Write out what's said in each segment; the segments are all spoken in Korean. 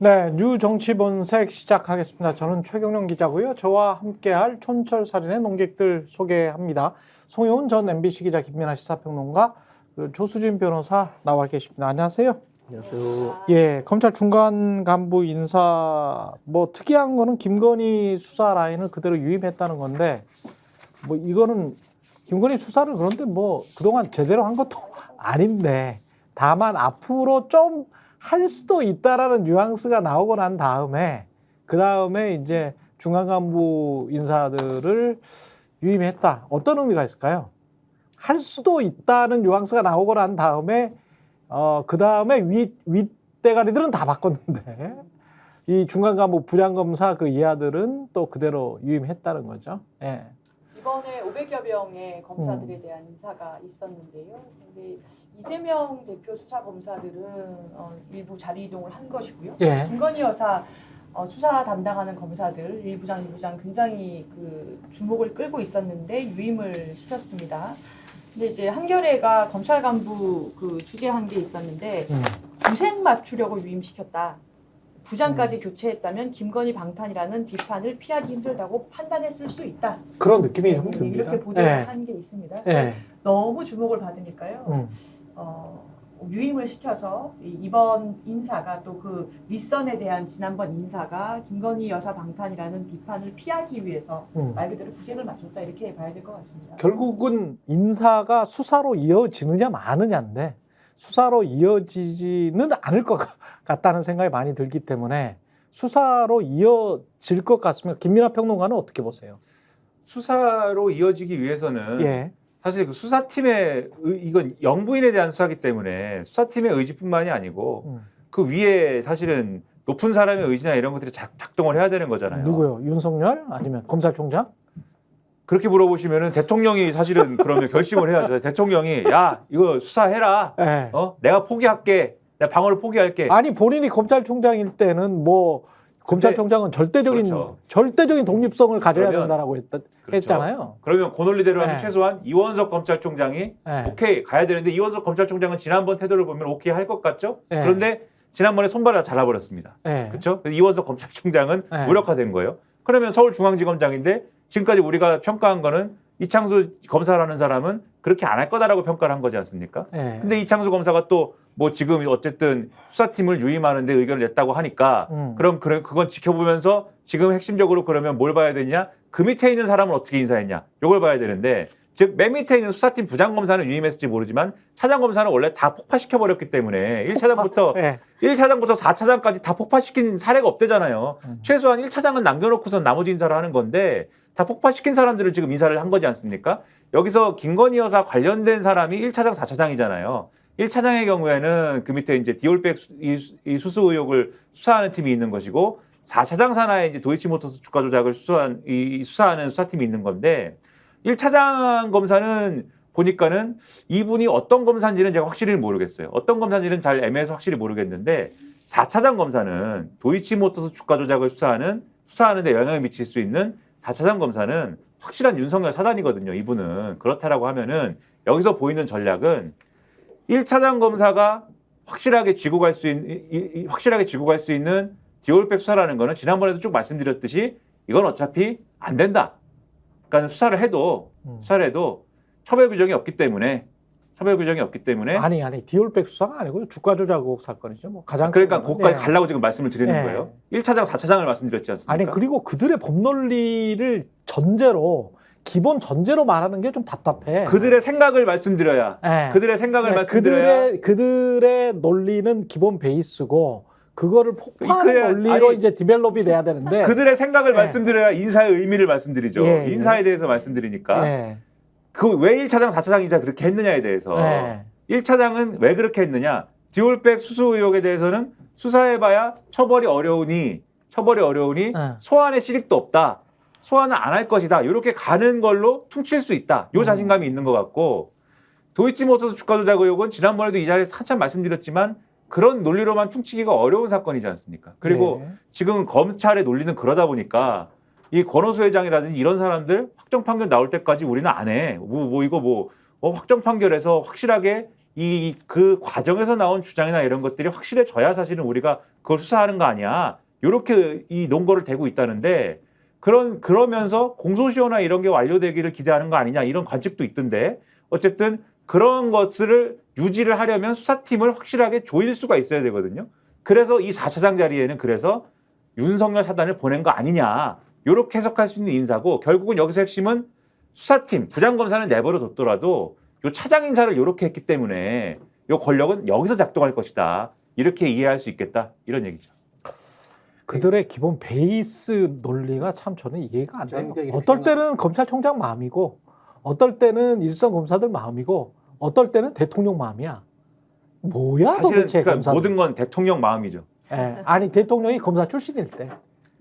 네, 뉴 정치본색 시작하겠습니다. 저는 최경영 기자고요. 저와 함께할 촌철살인의 논객들 소개합니다. 송혜원 전 MBC 기자, 김민아 시사평론가, 조수진 변호사 나와 계십니다. 안녕하세요. 안녕하세요. 예, 검찰 중간 간부 인사 뭐 특이한 거는 김건희 수사 라인을 그대로 유임했다는 건데 뭐 이거는 김건희 수사를 그런데 뭐 그동안 제대로 한 것도 아닌데 다만 앞으로 좀 할 수도 있다라는 뉘앙스가 나오고 난 다음에 그 다음에 이제 중간 간부 인사들을 유임했다. 어떤 의미가 있을까요? 할 수도 있다는 뉘앙스가 나오고 난 다음에 그 다음에 윗대가리들은 다 바꿨는데 이 중간 간부 부장검사 그 이하들은 또 그대로 유임했다는 거죠. 예. 이번에 500여 명의 검사들에 대한 인사가 있었는데요. 근데 이재명 대표 수사 검사들은 일부 자리 이동을 한 것이고요. 예. 김건희 여사 수사 담당하는 검사들 1부장, 2부장 굉장히 그 주목을 끌고 있었는데 유임을 시켰습니다. 근데 이제 한겨레가 검찰 간부 그 취재한 게 있었는데 구색 맞추려고 유임시켰다. 부장까지 교체했다면 김건희 방탄이라는 비판을 피하기 힘들다고 판단했을 수 있다. 그런 느낌이 좀 듭니다. 이렇게 보도를 예. 한 게 있습니다. 예. 너무 주목을 받으니까요. 유임을 시켜서 이번 인사가 또 그 윗선에 대한 지난번 인사가 김건희 여사 방탄이라는 비판을 피하기 위해서 말 그대로 구색을 맞췄다 이렇게 봐야 될 것 같습니다. 결국은 인사가 수사로 이어지느냐 마느냐인데 수사로 이어지지는 않을 것 같다는 생각이 많이 들기 때문에 수사로 이어질 것 같습니다. 김민하 평론가는 어떻게 보세요? 수사로 이어지기 위해서는 예. 사실 그 수사팀의 이건 영부인에 대한 수사기 때문에 수사팀의 의지뿐만이 아니고 그 위에 사실은 높은 사람의 의지나 이런 것들이 작동을 해야 되는 거잖아요. 누구요? 윤석열? 아니면 검찰총장? 그렇게 물어보시면은 대통령이 사실은 그러면 결심을 해야죠. 대통령이 야 이거 수사해라. 예. 내가 포기할게. 내가 방어를 포기할게. 아니 본인이 검찰총장일 때는 뭐 검찰총장은 절대적인 독립성을 가져야 그러면, 된다라고 했잖아요. 그러면 그 논리대로 하면 네. 최소한 이원석 검찰총장이 네. 오케이 가야 되는데 이원석 검찰총장은 지난번 태도를 보면 오케이 할 것 같죠? 네. 그런데 지난번에 손발을 다 잘라버렸습니다. 네. 그렇죠? 이원석 검찰총장은 네. 무력화된 거예요. 그러면 서울중앙지검장인데 지금까지 우리가 평가한 거는 이창수 검사라는 사람은 그렇게 안 할 거다라고 평가를 한 거지 않습니까? 네. 근데 이창수 검사가 또 뭐 지금 어쨌든 수사팀을 유임하는데 의견을 냈다고 하니까 그럼 그건 지켜보면서 지금 핵심적으로 그러면 뭘 봐야 되냐? 그 밑에 있는 사람을 어떻게 인사했냐? 이걸 봐야 되는데 즉 맨 밑에 있는 수사팀 부장검사는 유임했을지 모르지만 차장검사는 원래 다 폭파시켜버렸기 때문에 1차장부터 네. 1차장부터 4차장까지 다 폭파시킨 사례가 없대잖아요. 최소한 1차장은 남겨놓고선 나머지 인사를 하는 건데 다 폭파시킨 사람들을 지금 인사를 한 거지 않습니까? 여기서 김건희 여사 관련된 사람이 1차장, 4차장이잖아요. 1차장의 경우에는 그 밑에 이제 디올백 이 수수 의혹을 수사하는 팀이 있는 것이고 4차장 산하에 이제 도이치모터스 주가 조작을 수사하는 수사팀이 있는 건데 1차장 검사는 보니까는 이분이 어떤 검사인지는 제가 확실히 모르겠어요. 어떤 검사인지는 잘 애매해서 확실히 모르겠는데 4차장 검사는 도이치모터스 주가 조작을 수사하는 데 영향을 미칠 수 있는 4차장 검사는 확실한 윤석열 사단이거든요. 이분은 그렇다라고 하면은 여기서 보이는 전략은 1차장 검사가 확실하게 쥐고 갈 수 있는 디올백 수사라는 거는 지난번에도 쭉 말씀드렸듯이 이건 어차피 안 된다. 그러니까 수사를 해도 처벌 규정이 없기 때문에 아니 디올백 수사가 아니고 주가 조작 의혹 사건이죠. 뭐 가장 그러니까 거기까지 가려고 지금 말씀을 드리는 네. 거예요. 1차장, 4차장을 말씀드렸지 않습니까? 아니 그리고 그들의 법 논리를 기본 전제로 말하는 게 좀 답답해. 그들의 생각을 말씀드려야 네. 그들의 생각을 말씀드려야 그들의 논리는 기본 베이스고 그거를 폭파하는 논리로 이제 디벨롭이 돼야 되는데 그들의 생각을 네. 말씀드려야 인사의 의미를 말씀드리죠. 예, 인사에 대해서 말씀드리니까 예. 그 왜 1차장, 4차장 인사 그렇게 했느냐에 대해서 예. 1차장은 왜 그렇게 했느냐? 디올백 수수 의혹에 대해서는 수사해봐야 처벌이 어려우니 소환의 실익도 없다. 소환은 안 할 것이다. 이렇게 가는 걸로 퉁칠 수 있다. 이 자신감이 있는 것 같고 도이치모터스 주가 조작 의혹은 지난번에도 이 자리에서 한참 말씀드렸지만 그런 논리로만 퉁치기가 어려운 사건이지 않습니까? 그리고 지금 검찰의 논리는 그러다 보니까 이 권오수 회장이라든지 이런 사람들 확정 판결 나올 때까지 우리는 안 해. 확정 판결에서 확실하게 그 과정에서 나온 주장이나 이런 것들이 확실해져야 사실은 우리가 그걸 수사하는 거 아니야. 이렇게 이 논거를 대고 있다는데 그러면서 공소시효나 이런 게 완료되기를 기대하는 거 아니냐 이런 관측도 있던데 어쨌든 그런 것을 유지를 하려면 수사팀을 확실하게 조일 수가 있어야 되거든요. 그래서 이 4차장 자리에는 그래서 윤석열 차단을 보낸 거 아니냐 이렇게 해석할 수 있는 인사고 결국은 여기서 핵심은 수사팀 부장검사는 내버려 뒀더라도 요 차장 인사를 이렇게 했기 때문에 요 권력은 여기서 작동할 것이다 이렇게 이해할 수 있겠다 이런 얘기죠. 그들의 기본 베이스 논리가 참 저는 이해가 안 돼요. 그러니까 어떨 때는 검찰총장 마음이고 어떨 때는 일선 검사들 마음이고 어떨 때는 대통령 마음이야. 뭐야 사실은 도대체 그러니까 검사들. 모든 건 대통령 마음이죠. 예. 아니 대통령이 검사 출신일 때.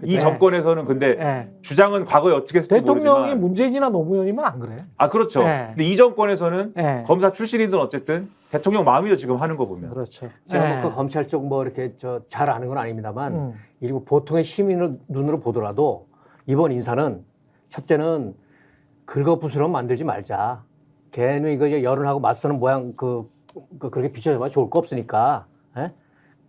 이 예. 정권에서는 근데 예. 주장은 과거에 어떻게 했을지 대통령이 모르지만 문재인이나 노무현이면 안 그래. 아 그렇죠. 예. 근데 이 정권에서는 예. 검사 출신이든 어쨌든 대통령 마음이죠 지금 하는 거 보면. 그렇죠. 제가 예. 뭐 그 검찰 쪽 뭐 이렇게 잘 아는 건 아닙니다만 그리고 보통의 시민 눈으로 보더라도 이번 인사는 첫째는 긁어부스럼 만들지 말자. 걔는 이거 이제 여론하고 맞서는 모양 그렇게 비춰줘봐 좋을 거 없으니까. 예?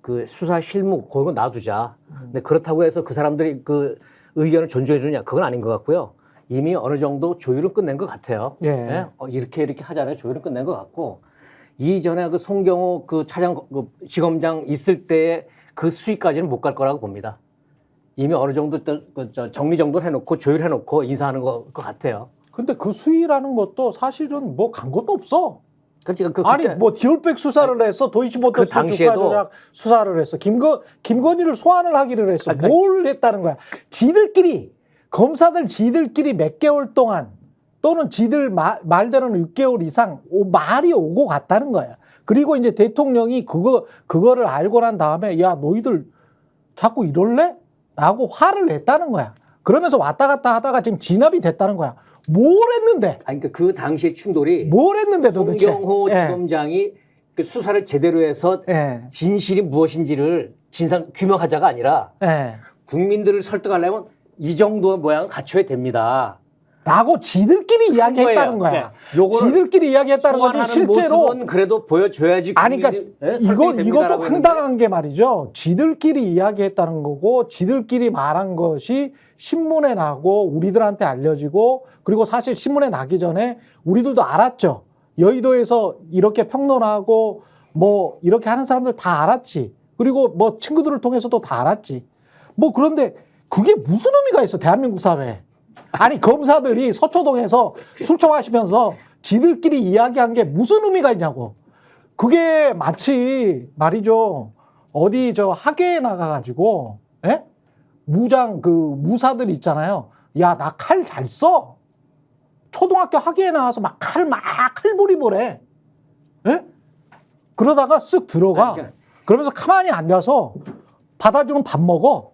그 수사 실무 그건 놔두자. 근데 그렇다고 해서 그 사람들이 그 의견을 존중해 주느냐 그건 아닌 것 같고요. 이미 어느 정도 조율은 끝낸 것 같아요. 예. 예? 이렇게 하자는 조율은 끝낸 것 같고 이전에 그 송경호 그 차장 지검장 있을 때의 그 수위까지는 못 갈 거라고 봅니다. 이미 어느 정도 정리 정도를 해놓고 조율해놓고 인사하는 것 같아요. 근데 그 수위라는 것도 사실은 뭐 간 것도 없어. 그렇지. 아니 뭐 디올백 수사를 해서 도이치모터스 그 당시에도 주가 조작 수사를 했어. 김건희를 소환을 하기를 했어. 그러니까 뭘 했다는 거야. 지들끼리 검사들 지들끼리 몇 개월 동안 또는 지들 말대로는 6개월 이상 말이 오고 갔다는 거야. 그리고 이제 대통령이 그거를 알고 난 다음에 야 너희들 자꾸 이럴래? 라고 화를 냈다는 거야. 그러면서 왔다 갔다 하다가 지금 진압이 됐다는 거야. 뭘 했는데? 아니 그러니까 그 당시의 충돌이 뭘 했는데 도대체? 송경호 예. 지검장이 그 수사를 제대로 해서 예. 진실이 무엇인지를 진상 규명하자가 아니라 예. 국민들을 설득하려면 이 정도 모양은 갖춰야 됩니다. 라고 지들끼리 이야기했다는 거야. 네. 요거를 지들끼리 이야기했다는 거지 소환하는 실제로. 모습은 그래도 보여줘야지. 아니 그러니까 이것도 황당한 게 말이죠. 지들끼리 이야기했다는 거고 지들끼리 말한 것이 신문에 나고 우리들한테 알려지고 그리고 사실 신문에 나기 전에 우리들도 알았죠. 여의도에서 이렇게 평론하고 뭐 이렇게 하는 사람들 다 알았지. 그리고 뭐 친구들을 통해서도 다 알았지. 뭐 그런데 그게 무슨 의미가 있어 대한민국 사회에. 아니 검사들이 서초동에서 술 처마시면서 지들끼리 이야기한 게 무슨 의미가 있냐고. 그게 마치 말이죠. 어디 저 학예에 나가가지고 예? 무사들 있잖아요. 야 나 칼 잘 써. 초등학교 학예에 나와서 막 칼부림을 해. 예? 그러다가 쓱 들어가. 그러면서 가만히 앉아서 받아주는 밥 먹어.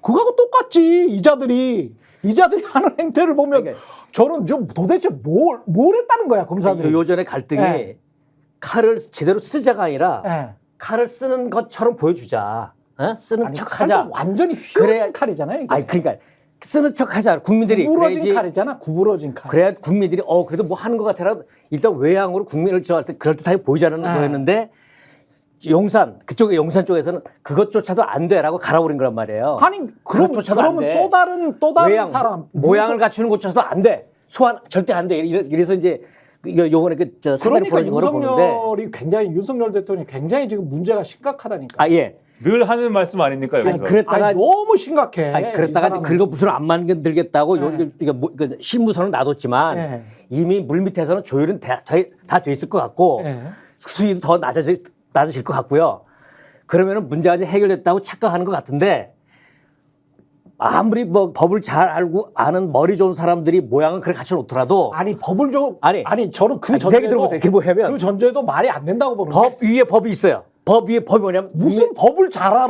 그거하고 똑같지 이자들이 하는 행태를 보면 그러니까 저는 좀 도대체 뭘 했다는 거야 검사들이. 요전의 갈등이 예. 칼을 제대로 쓰자가 아니라 예. 칼을 쓰는 것처럼 보여주자. 어? 쓰는 아니, 척하자. 칼도 완전히 휘어진 그래. 칼이잖아요. 이거. 아니 그러니까 쓰는 척하자. 국민들이 구부러진 그래야지. 칼이잖아. 구부러진 칼. 그래야 국민들이 그래도 뭐 하는 것 같아라. 일단 외양으로 국민을 그럴듯하게 보이자는 거였는데 용산 쪽에서는 그것조차도 안 돼라고 갈아버린 거란 말이에요. 아니 그것조차도 안 그러면 돼. 또 다른 외양, 사람 모양을 갖추는 것조차도 안 돼. 소환 절대 안 돼. 이래서 이제 요번에 사단이 그러니까 벌어진 거를 보는데 윤석열 대통령이 굉장히 지금 문제가 심각하다니까. 예. 늘 하는 말씀 아닙니까 여기서? 그랬다가 너무 심각해. 그랬다가 이 사람은. 긁어부스럼 안 만들겠다고 네. 실무서는 놔뒀지만 네. 이미 물밑에서는 조율은 다 돼 있을 것 같고 네. 수위도 더 낮아질 것 같고요. 그러면은 문제가 이제 해결됐다고 착각하는 것 같은데 아무리 뭐 법을 잘 알고 아는 머리 좋은 사람들이 모양은 그렇게 갖춰놓더라도 아니 법을 좀 아니, 저는 그 얘기 전제도 들어보세요. 그게 뭐냐면 그 전제도 말이 안 된다고 보는 법 위에 법이 있어요. 법 위에 법이 뭐냐면 무슨 법을 잘 알아?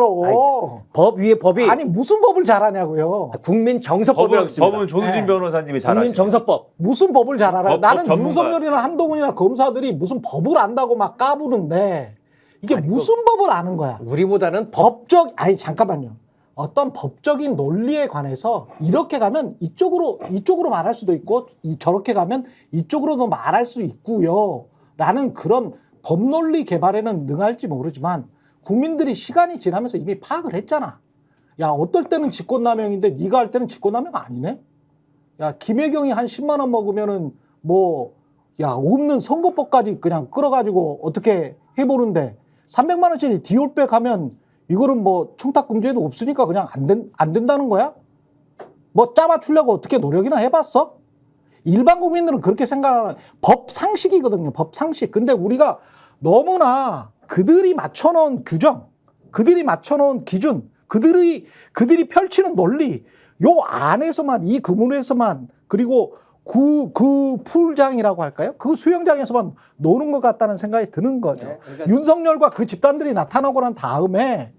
법 위에 법이 아니 무슨 법을 잘하냐고요? 국민 정서법이라고 있습니다. 법은 조수진 네. 변호사님이 잘 국민 아시죠. 정서법. 무슨 법을 잘 알아? 법 나는 전문가. 윤석열이나 한동훈이나 검사들이 무슨 법을 안다고 막 까부는데 이게 무슨 법을 아는 거야? 우리보다는 아니 잠깐만요. 어떤 법적인 논리에 관해서 이렇게 가면 이쪽으로 말할 수도 있고 저렇게 가면 이쪽으로도 말할 수 있고요. 라는 그런 법논리 개발에는 능할지 모르지만 국민들이 시간이 지나면서 이미 파악을 했잖아. 야, 어떨 때는 직권남용인데 네가 할 때는 직권남용 아니네? 야, 김혜경이 한 10만 원 먹으면은 뭐, 야, 없는 선거법까지 그냥 끌어가지고 어떻게 해보는데 300만 원짜리 디올백 하면 이거는 뭐 청탁금지에도 없으니까 그냥 안 된다는 거야? 뭐 짜맞추려고 어떻게 노력이나 해봤어? 일반 국민들은 그렇게 생각하는 법 상식이거든요. 법 상식. 근데 우리가 너무나 그들이 맞춰놓은 규정, 그들이 맞춰놓은 기준, 그들이 펼치는 논리, 요 안에서만, 이 그물에서만, 그리고 그 풀장이라고 할까요? 그 수영장에서만 노는 것 같다는 생각이 드는 거죠. 네, 그러니까 윤석열과 그 집단들이 나타나고 난 다음에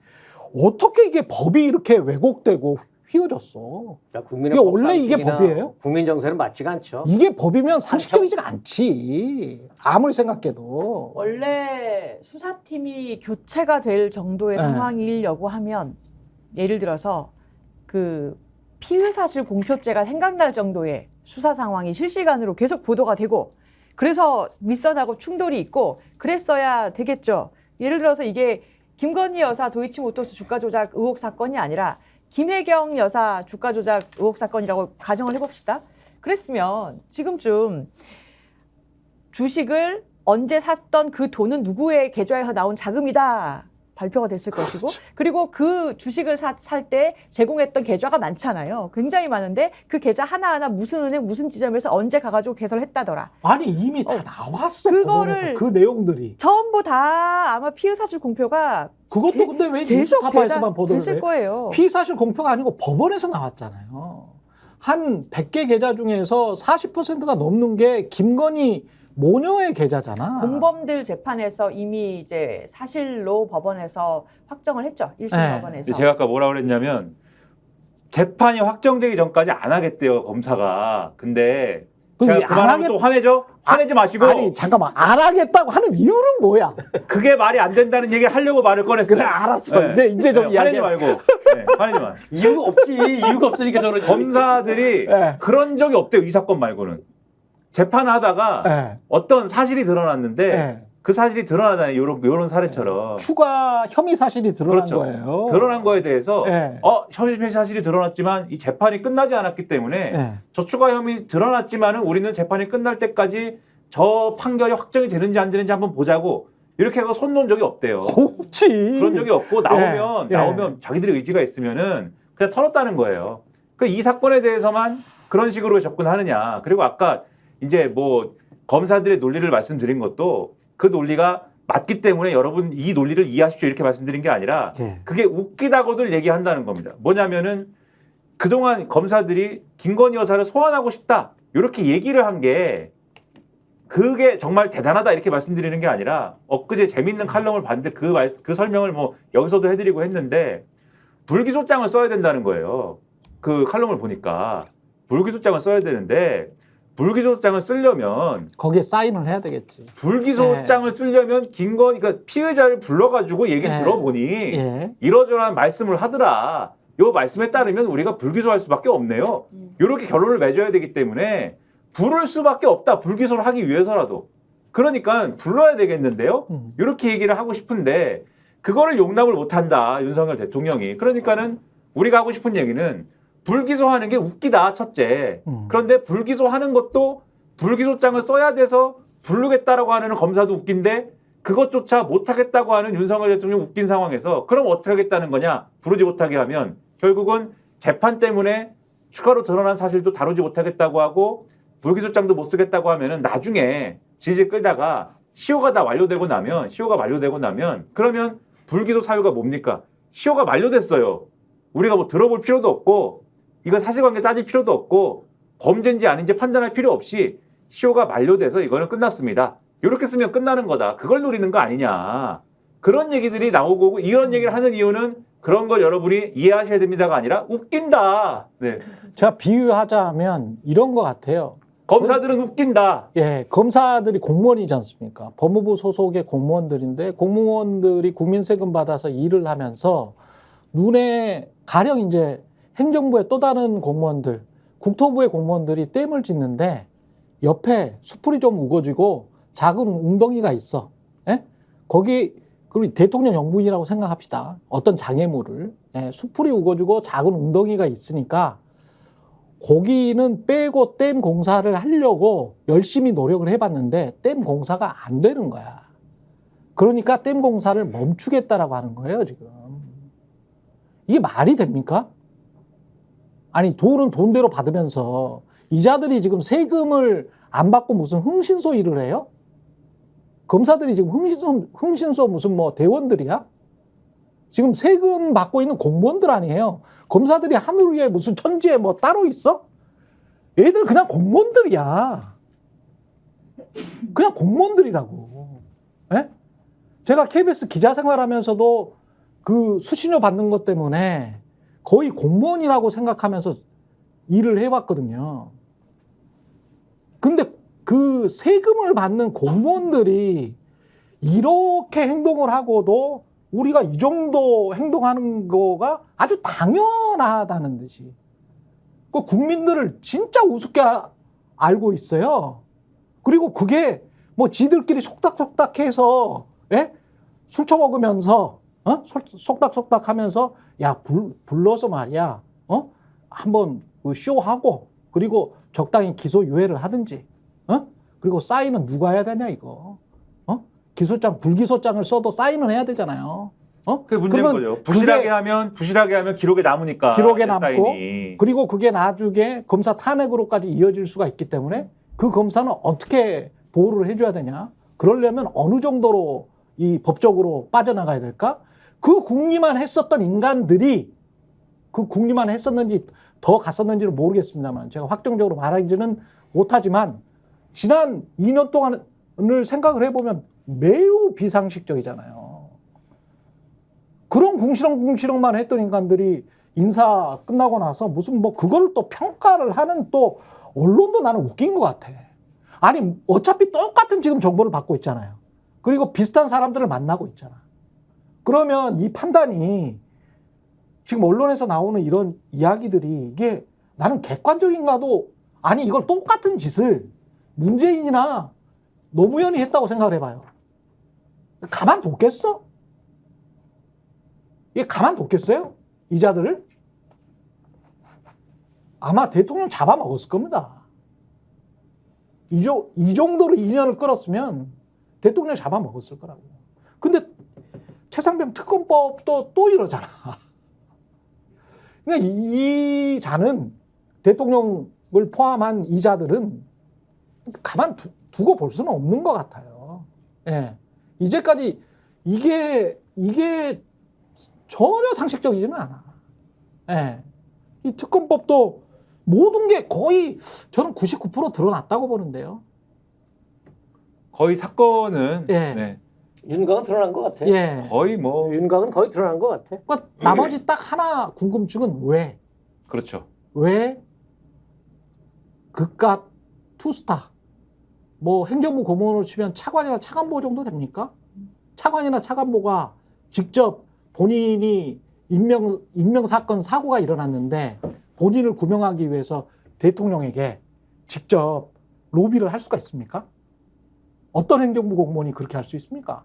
어떻게 이게 법이 이렇게 왜곡되고 휘어졌어? 국민의 이게 원래 이게 법상식이나 법이에요? 국민 정서는 맞지가 않죠. 이게 법이면 상식적이지가 않지. 아무리 생각해도. 원래 수사팀이 교체가 될 정도의 네. 상황이려고 하면 예를 들어서 그 피의사실 공표죄가 생각날 정도의 수사 상황이 실시간으로 계속 보도가 되고 그래서 윗선하고 충돌이 있고 그랬어야 되겠죠. 예를 들어서 이게 김건희 여사 도이치모터스 주가 조작 의혹 사건이 아니라 김혜경 여사 주가 조작 의혹 사건이라고 가정을 해봅시다. 그랬으면 지금쯤 주식을 언제 샀던 그 돈은 누구의 계좌에서 나온 자금이다 발표가 됐을 것이고 그리고 그 주식을 살 때 제공했던 계좌가 많잖아요. 굉장히 많은데 그 계좌 하나하나 무슨 은행 무슨 지점에서 언제 가가지고 개설을 했다더라. 아니 이미 다 나왔어. 그거를 법원에서. 그 내용들이. 전부 다 아마 피의사실 공표가 그것도 근데 왜 계속 뉴스타파에서만 보도를 됐을 해? 거예요. 피의사실 공표가 아니고 법원에서 나왔잖아요. 한 100개 계좌 중에서 40%가 넘는 게 김건희 모녀의 계좌잖아. 공범들 재판에서 이미 이제 사실로 법원에서 확정을 했죠. 1심 네. 법원에서. 근데 제가 아까 뭐라 그랬냐면 재판이 확정되기 전까지 안 하겠대요 검사가. 근데 그럼 제가 안 그만하면 하겠- 또 화내죠? 화내지 마시고 아니 잠깐만 안 하겠다고 하는 이유는 뭐야? 그게 말이 안 된다는 얘기 하려고 말을 꺼냈어요. 그래 알았어. 네. 이제 좀 화내지 이야기해. 말고 네, 화내지 마. 이유가 없지. 이유가 없으니까 저는 검사들이 네. 그런 적이 없대요. 이 사건 말고는. 재판하다가 네. 어떤 사실이 드러났는데 네. 그 사실이 드러나잖아요. 요런 사례처럼. 추가 혐의 사실이 드러난 그렇죠. 거예요. 드러난 거에 대해서 네. 혐의 사실이 드러났지만 이 재판이 끝나지 않았기 때문에 네. 저 추가 혐의 드러났지만은 우리는 재판이 끝날 때까지 저 판결이 확정이 되는지 안 되는지 한번 보자고 이렇게 해서 손 놓은 적이 없대요. 없지. 그런 적이 없고 나오면 예. 나오면 자기들의 의지가 있으면은 그냥 털었다는 거예요. 그 이 사건에 대해서만 그런 식으로 접근하느냐. 그리고 아까 이제 뭐 검사들의 논리를 말씀드린 것도 그 논리가 맞기 때문에 여러분 이 논리를 이해하십시오 이렇게 말씀드린 게 아니라 예. 그게 웃기다고들 얘기한다는 겁니다. 뭐냐면은 그동안 검사들이 김건희 여사를 소환하고 싶다 이렇게 얘기를 한 게 그게 정말 대단하다 이렇게 말씀드리는 게 아니라 엊그제 재밌는 칼럼을 봤는데 그 설명을 뭐 여기서도 해드리고 했는데 불기소장을 써야 된다는 거예요. 그 칼럼을 보니까 불기소장을 써야 되는데 불기소장을 쓰려면 거기에 사인을 해야 되겠지. 불기소장을 쓰려면 김건희 그러니까 피의자를 불러가지고 얘기를 네. 들어보니 예. 이러저러한 말씀을 하더라. 요 말씀에 따르면 우리가 불기소할 수밖에 없네요. 이렇게 결론을 맺어야 되기 때문에 부를 수밖에 없다. 불기소를 하기 위해서라도. 그러니까 불러야 되겠는데요. 이렇게 얘기를 하고 싶은데 그거를 용납을 못한다. 윤석열 대통령이. 그러니까는 우리가 하고 싶은 얘기는 불기소하는 게 웃기다. 첫째. 그런데 불기소하는 것도 불기소장을 써야 돼서 부르겠다라고 하는 검사도 웃긴데 그것조차 못하겠다고 하는 윤석열 대통령 웃긴 상황에서 그럼 어떻게 하겠다는 거냐. 부르지 못하게 하면 결국은 재판 때문에 추가로 드러난 사실도 다루지 못하겠다고 하고 불기소장도 못 쓰겠다고 하면은 나중에 질질 끌다가 시효가 만료되고 나면 그러면 불기소 사유가 뭡니까? 시효가 만료됐어요. 우리가 뭐 들어볼 필요도 없고 이거 사실관계 따질 필요도 없고 범죄인지 아닌지 판단할 필요 없이 시효가 만료돼서 이거는 끝났습니다. 이렇게 쓰면 끝나는 거다. 그걸 노리는 거 아니냐. 그런 얘기들이 나오고 이런 얘기를 하는 이유는 그런 걸 여러분이 이해하셔야 됩니다가 아니라 웃긴다. 네. 제가 비유하자면 이런 것 같아요. 검사들은 웃긴다. 예, 검사들이 공무원이지 않습니까? 법무부 소속의 공무원들인데 공무원들이 국민 세금 받아서 일을 하면서 눈에 가령 이제 행정부의 또 다른 공무원들, 국토부의 공무원들이 댐을 짓는데 옆에 수풀이 좀 우거지고 작은 웅덩이가 있어. 예? 거기 그리고 대통령 영부인이라고 생각합시다. 어떤 장애물을 예, 수풀이 우거지고 작은 웅덩이가 있으니까 거기는 빼고 댐 공사를 하려고 열심히 노력을 해봤는데 댐 공사가 안 되는 거야. 그러니까 댐 공사를 멈추겠다라고 하는 거예요, 지금. 이게 말이 됩니까? 아니, 돈은 돈대로 받으면서 이자들이 지금 세금을 안 받고 무슨 흥신소 일을 해요? 검사들이 지금 흥신소 무슨 뭐 대원들이야? 지금 세금 받고 있는 공무원들 아니에요? 검사들이 하늘 위에 무슨 천지에 뭐 따로 있어? 애들 그냥 공무원들이야. 그냥 공무원들이라고. 예? 제가 KBS 기자 생활하면서도 그 수신료 받는 것 때문에 거의 공무원이라고 생각하면서 일을 해왔거든요. 근데 그 세금을 받는 공무원들이 이렇게 행동을 하고도 우리가 이 정도 행동하는 거가 아주 당연하다는 듯이 그 국민들을 진짜 우습게 알고 있어요. 그리고 그게 뭐 지들끼리 속닥속닥해서 예? 술 처먹으면서 속닥속닥 하면서 야 불러서 말이야 한번 그 쇼하고 그리고 적당히 기소 유예를 하든지 그리고 사인은 누가 해야 되냐 이거 기소장 불기소장을 써도 사인은 해야 되잖아요. 그게 문제인 거죠. 부실하게 하면 기록에 남으니까. 기록에 남고 사인이. 그리고 그게 나중에 검사 탄핵으로까지 이어질 수가 있기 때문에 그 검사는 어떻게 보호를 해줘야 되냐. 그러려면 어느 정도로 이 법적으로 빠져나가야 될까? 그 국리만 했었던 인간들이 그 국리만 했었는지 더 갔었는지는 모르겠습니다만 제가 확정적으로 말하지는 못하지만 지난 2년 동안을 생각을 해보면 매우 비상식적이잖아요. 그런 궁시렁궁시렁만 했던 인간들이 인사 끝나고 나서 무슨 뭐 그걸 또 평가를 하는 또 언론도 나는 웃긴 것 같아. 아니 어차피 똑같은 지금 정보를 받고 있잖아요. 그리고 비슷한 사람들을 만나고 있잖아. 그러면 이 판단이 지금 언론에서 나오는 이런 이야기들이 이게 나는 객관적인가도 아니 이걸 똑같은 짓을 문재인이나 노무현이 했다고 생각을 해봐요. 가만뒀겠어? 이게 가만뒀겠어요? 이자들을? 아마 대통령 잡아먹었을 겁니다. 이 정도로 2년을 끌었으면 대통령 잡아먹었을 거라고. 근데 최상병 특검법도 또 이러잖아. 그러니까 이 자는 대통령을 포함한 이자들은 가만 두고 볼 수는 없는 것 같아요. 예. 이제까지 이게 전혀 상식적이지는 않아. 예. 이 특검법도 모든 게 거의 저는 99% 드러났다고 보는데요. 거의 사건은 예. 네. 윤곽은 드러난 것 같아. 예. 거의 뭐 윤곽은 거의 드러난 것 같아. 그러니까 나머지 딱 하나 궁금증은 왜? 그렇죠. 왜 그깟 투스타 뭐 행정부 고문으로 치면 차관이나 차관보 정도 됩니까? 차관이나 차관보가 직접 본인이 인명사건 사고가 일어났는데 본인을 구명하기 위해서 대통령에게 직접 로비를 할 수가 있습니까? 어떤 행정부 공무원이 그렇게 할 수 있습니까?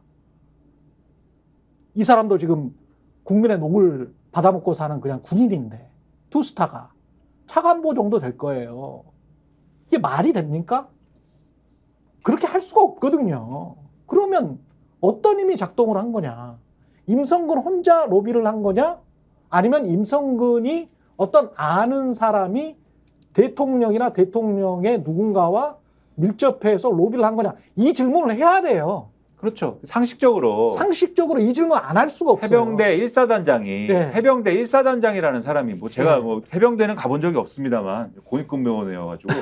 이 사람도 지금 국민의 녹을 받아먹고 사는 그냥 군인인데 투스타가 차관보 정도 될 거예요. 이게 말이 됩니까? 그렇게 할 수가 없거든요. 그러면 어떤 힘이 작동을 한 거냐? 임성근 혼자 로비를 한 거냐? 아니면 임성근이 어떤 아는 사람이 대통령이나 대통령의 누군가와 밀접해서 로비를 한 거냐? 이 질문을 해야 돼요. 그렇죠. 상식적으로 상식적으로 이 질문 안 할 수가 없어요. 해병대 1사단장이 네. 해병대 1사단장이라는 사람이 뭐 제가 네. 뭐 해병대는 가본 적이 없습니다만 공익근무원이어가지고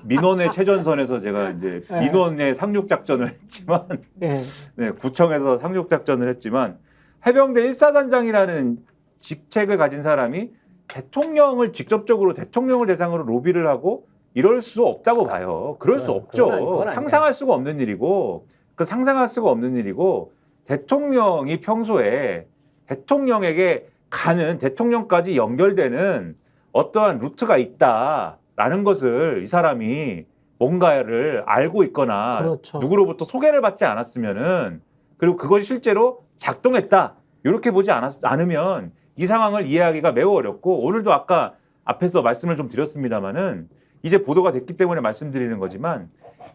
민원의 최전선에서 제가 이제 네. 민원의 상륙 작전을 했지만 예. 네, 구청에서 상륙 작전을 했지만 해병대 1사단장이라는 직책을 가진 사람이 대통령을 직접적으로 대통령을 대상으로 로비를 하고 이럴 수 없다고 봐요. 그럴 수 없죠. 그건 아니야. 상상할 수가 없는 일이고 상상할 수가 없는 일이고 대통령이 평소에 대통령에게 가는 대통령까지 연결되는 어떠한 루트가 있다라는 것을 이 사람이 뭔가를 알고 있거나 그렇죠. 누구로부터 소개를 받지 않았으면은 그리고 그것이 실제로 작동했다 이렇게 보지 않으면 이 상황을 이해하기가 매우 어렵고 오늘도 아까 앞에서 말씀을 좀 드렸습니다마는 이제 보도가 됐기 때문에 말씀드리는 거지만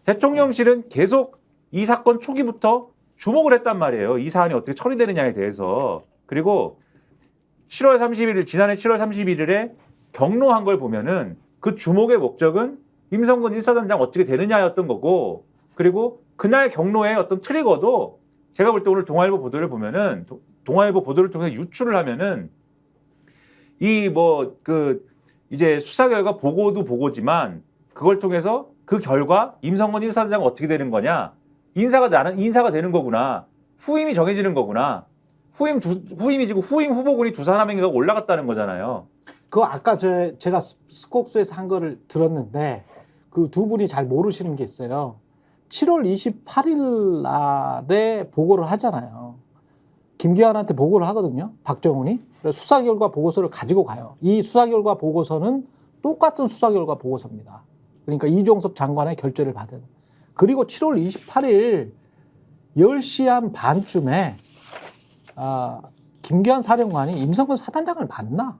대통령실은 계속 이 사건 초기부터 주목을 했단 말이에요. 이 사안이 어떻게 처리되느냐에 대해서. 그리고 7월 31일 지난해 7월 31일에 경로한 걸 보면은 그 주목의 목적은 임성근 1사단장 어떻게 되느냐였던 거고 그리고 그날 경로의 어떤 트리거도 제가 볼 때 오늘 동아일보 보도를 보면은 동아일보 보도를 통해서 유출을 하면은 이 뭐 그 이제 수사 결과 보고도 보고지만 그걸 통해서 그 결과 임성근 1사단장은 어떻게 되는 거냐 인사가 되는 거구나 후임이 정해지는 거구나 후임이지고 후임 후보군이 두 사람에게 올라갔다는 거잖아요. 그거 아까 제가 스콕스에서 한 거를 들었는데 그 두 분이 잘 모르시는 게 있어요. 7월 28일 날에 보고를 하잖아요. 김기환한테 보고를 하거든요. 박정훈이. 그래서 수사 결과 보고서를 가지고 가요. 이 수사 결과 보고서는 똑같은 수사 결과 보고서입니다. 그러니까 이종섭 장관의 결재를 받은. 그리고 7월 28일 10시 한 반쯤에 김기환 사령관이 임성근 사단장을 만나.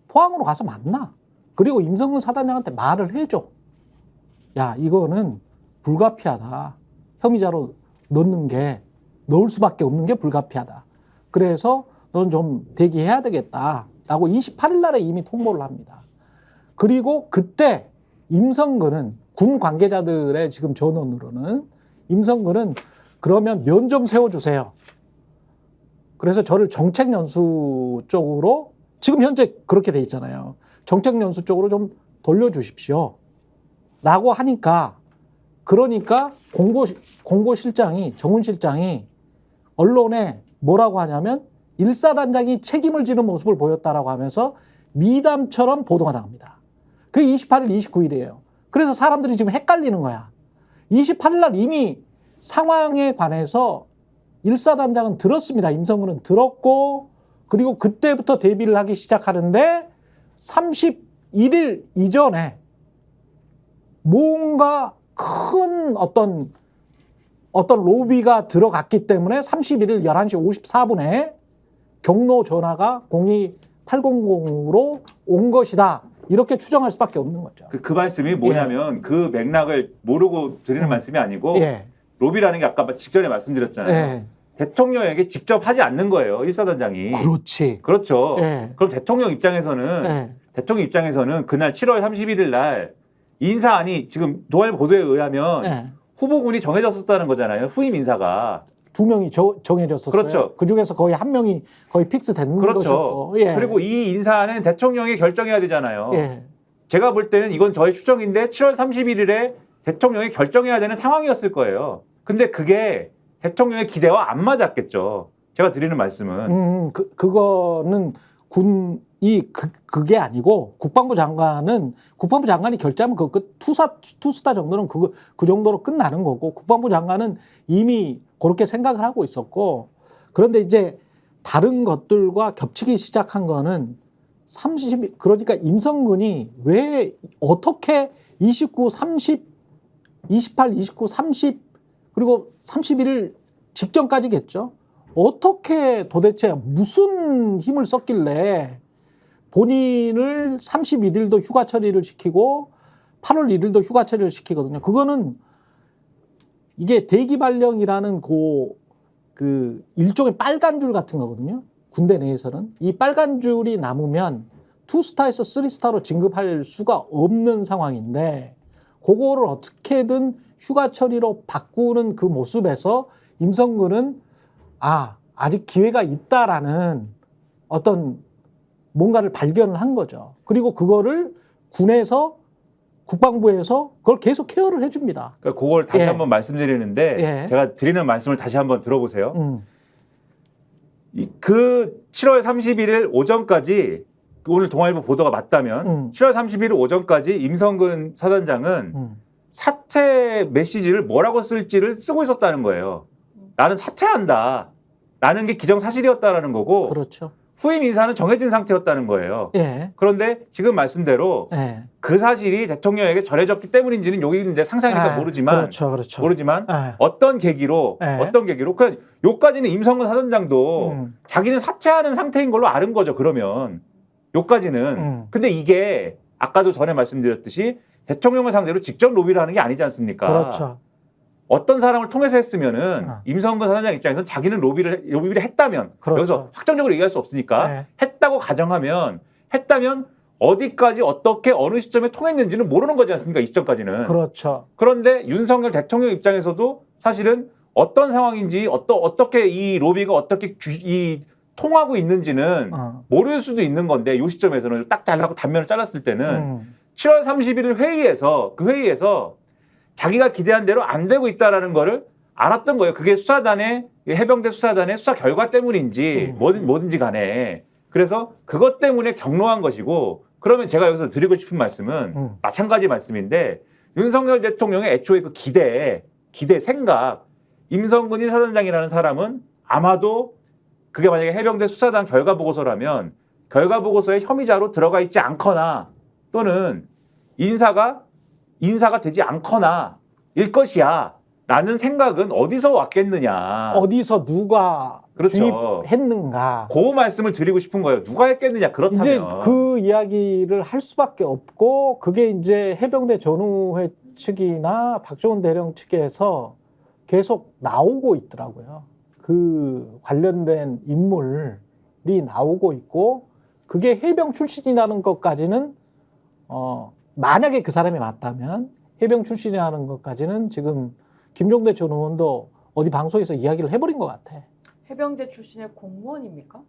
포항으로 가서 만나. 그리고 임성근 사단장한테 말을 해줘. 야, 이거는 불가피하다. 혐의자로 넣을 수밖에 없는 게 불가피하다. 그래서 넌 좀 대기해야 되겠다. 라고 28일 날에 이미 통보를 합니다. 그리고 그때 임성근은 군 관계자들의 지금 전원으로는 임성근은 그러면 면 좀 세워주세요. 그래서 저를 정책연수 쪽으로 지금 현재 그렇게 돼 있잖아요. 정책연수 쪽으로 좀 돌려주십시오. 라고 하니까 그러니까 공보실장이 정훈 실장이 언론에 뭐라고 하냐면 1사단장이 책임을 지는 모습을 보였다라고 하면서 미담처럼 보도가 나옵니다. 그게 28일, 29일이에요. 그래서 사람들이 지금 헷갈리는 거야. 28일 날 이미 상황에 관해서 1사단장은 들었습니다. 임성근은 들었고 그리고 그때부터 대비를 하기 시작하는데 31일 이전에 뭔가 큰 어떤 로비가 들어갔기 때문에 31일 11시 54분에 경로 전화가 02800으로 온 것이다. 이렇게 추정할 수밖에 없는 거죠. 그 말씀이 뭐냐면 그 맥락을 모르고 드리는 말씀이 아니고 예. 로비라는 게 아까 직전에 말씀드렸잖아요. 예. 대통령에게 직접 하지 않는 거예요. 1사단장이. 그렇지. 그렇죠. 예. 그럼 대통령 입장에서는 그날 7월 31일 날 인사안이 지금 동아일보 보도에 의하면 예. 후보군이 정해졌었다는 거잖아요. 후임 인사가. 2명이 정해졌었어요. 그렇죠. 그중에서 거의 1명이 거의 픽스된 그렇죠. 것이었고. 예. 그리고 이 인사안은 대통령이 결정해야 되잖아요. 예. 제가 볼 때는 이건 저의 추정인데 7월 31일에 대통령이 결정해야 되는 상황이었을 거예요. 근데 그게 대통령의 기대와 안 맞았겠죠. 제가 드리는 말씀은. 그거는 그게 아니고 국방부 장관이 결정하면 그 투스타 정도는 그 정도로 끝나는 거고 국방부 장관은 이미 그렇게 생각을 하고 있었고 그런데 이제 다른 것들과 겹치기 시작한 거는 그러니까 임성근이 왜 어떻게 29, 30, 28, 29, 30 그리고 31일 직전까지겠죠. 어떻게 도대체 무슨 힘을 썼길래 본인을 31일도 휴가 처리를 시키고 8월 1일도 휴가 처리를 시키거든요. 그거는 이게 대기 발령이라는 그 일종의 빨간 줄 같은 거거든요. 군대 내에서는 이 빨간 줄이 남으면 2스타에서 3스타로 진급할 수가 없는 상황인데 그거를 어떻게든 휴가 처리로 바꾸는 그 모습에서 임성근은 아직 기회가 있다라는 어떤 뭔가를 발견을 한 거죠. 그리고 그거를 군에서 국방부에서 그걸 계속 케어를 해줍니다. 그러니까 그걸 다시 한번 말씀드리는데 제가 드리는 말씀을 다시 한번 들어보세요. 그 7월 31일 오전까지 오늘 동아일보 보도가 맞다면 7월 31일 오전까지 임성근 사단장은 사퇴 메시지를 뭐라고 쓸지를 쓰고 있었다는 거예요. 나는 사퇴한다. 라는 게 기정사실이었다라는 거고 그렇죠. 후임 인사는 정해진 상태였다는 거예요. 예. 그런데 지금 말씀대로 예. 그 사실이 대통령에게 전해졌기 때문인지는 여기 이제 상상이니까 예. 모르지만 그렇죠. 예. 예. 어떤 계기로 그냥 요까지는 임성근 사단장도 자기는 사퇴하는 상태인 걸로 아는 거죠. 그러면 요까지는. 근데 이게 아까도 전에 말씀드렸듯이 대통령을 상대로 직접 로비를 하는 게 아니지 않습니까? 그렇죠. 어떤 사람을 통해서 했으면은 어. 임성근 사단장 입장에서는 자기는 로비를 했다면 그렇죠. 여기서 확정적으로 얘기할 수 없으니까 네. 했다고 가정하면 어디까지 어떻게 어느 시점에 통했는지는 모르는 거지 않습니까? 이 시점까지는. 그렇죠. 그런데 윤석열 대통령 입장에서도 사실은 어떤 상황인지 어떻게 이 로비가 어떻게 통하고 있는지는 모를 수도 있는 건데 이 시점에서는 딱 잘라고 단면을 잘랐을 때는 7월 31일 그 회의에서 자기가 기대한 대로 안 되고 있다라는 거를 알았던 거예요. 그게 해병대 수사단의 수사 결과 때문인지 뭐든지 간에. 그래서 그것 때문에 격노한 것이고 그러면 제가 여기서 드리고 싶은 말씀은 마찬가지 말씀인데 윤석열 대통령의 애초에 그 기대 생각 임성근이 사단장이라는 사람은 아마도 그게 만약에 해병대 수사단 결과 보고서라면 결과 보고서에 혐의자로 들어가 있지 않거나 또는 인사가 되지 않거나 일 것이야 라는 생각은 어디서 왔겠느냐. 어디서 누가 그렇죠. 주입했는가. 그 말씀을 드리고 싶은 거예요. 누가 했겠느냐 그렇다면. 이제 그 이야기를 할 수밖에 없고 그게 이제 해병대 전우회 측이나 박정훈 대령 측에서 계속 나오고 있더라고요. 그 관련된 인물이 나오고 있고 그게 해병 출신이라는 것까지는 만약에 그 사람이 맞다면 해병 출신이라는 것까지는 지금 김종대 전 의원도 어디 방송에서 이야기를 해버린 것 같아. 해병대 출신의 공무원입니까?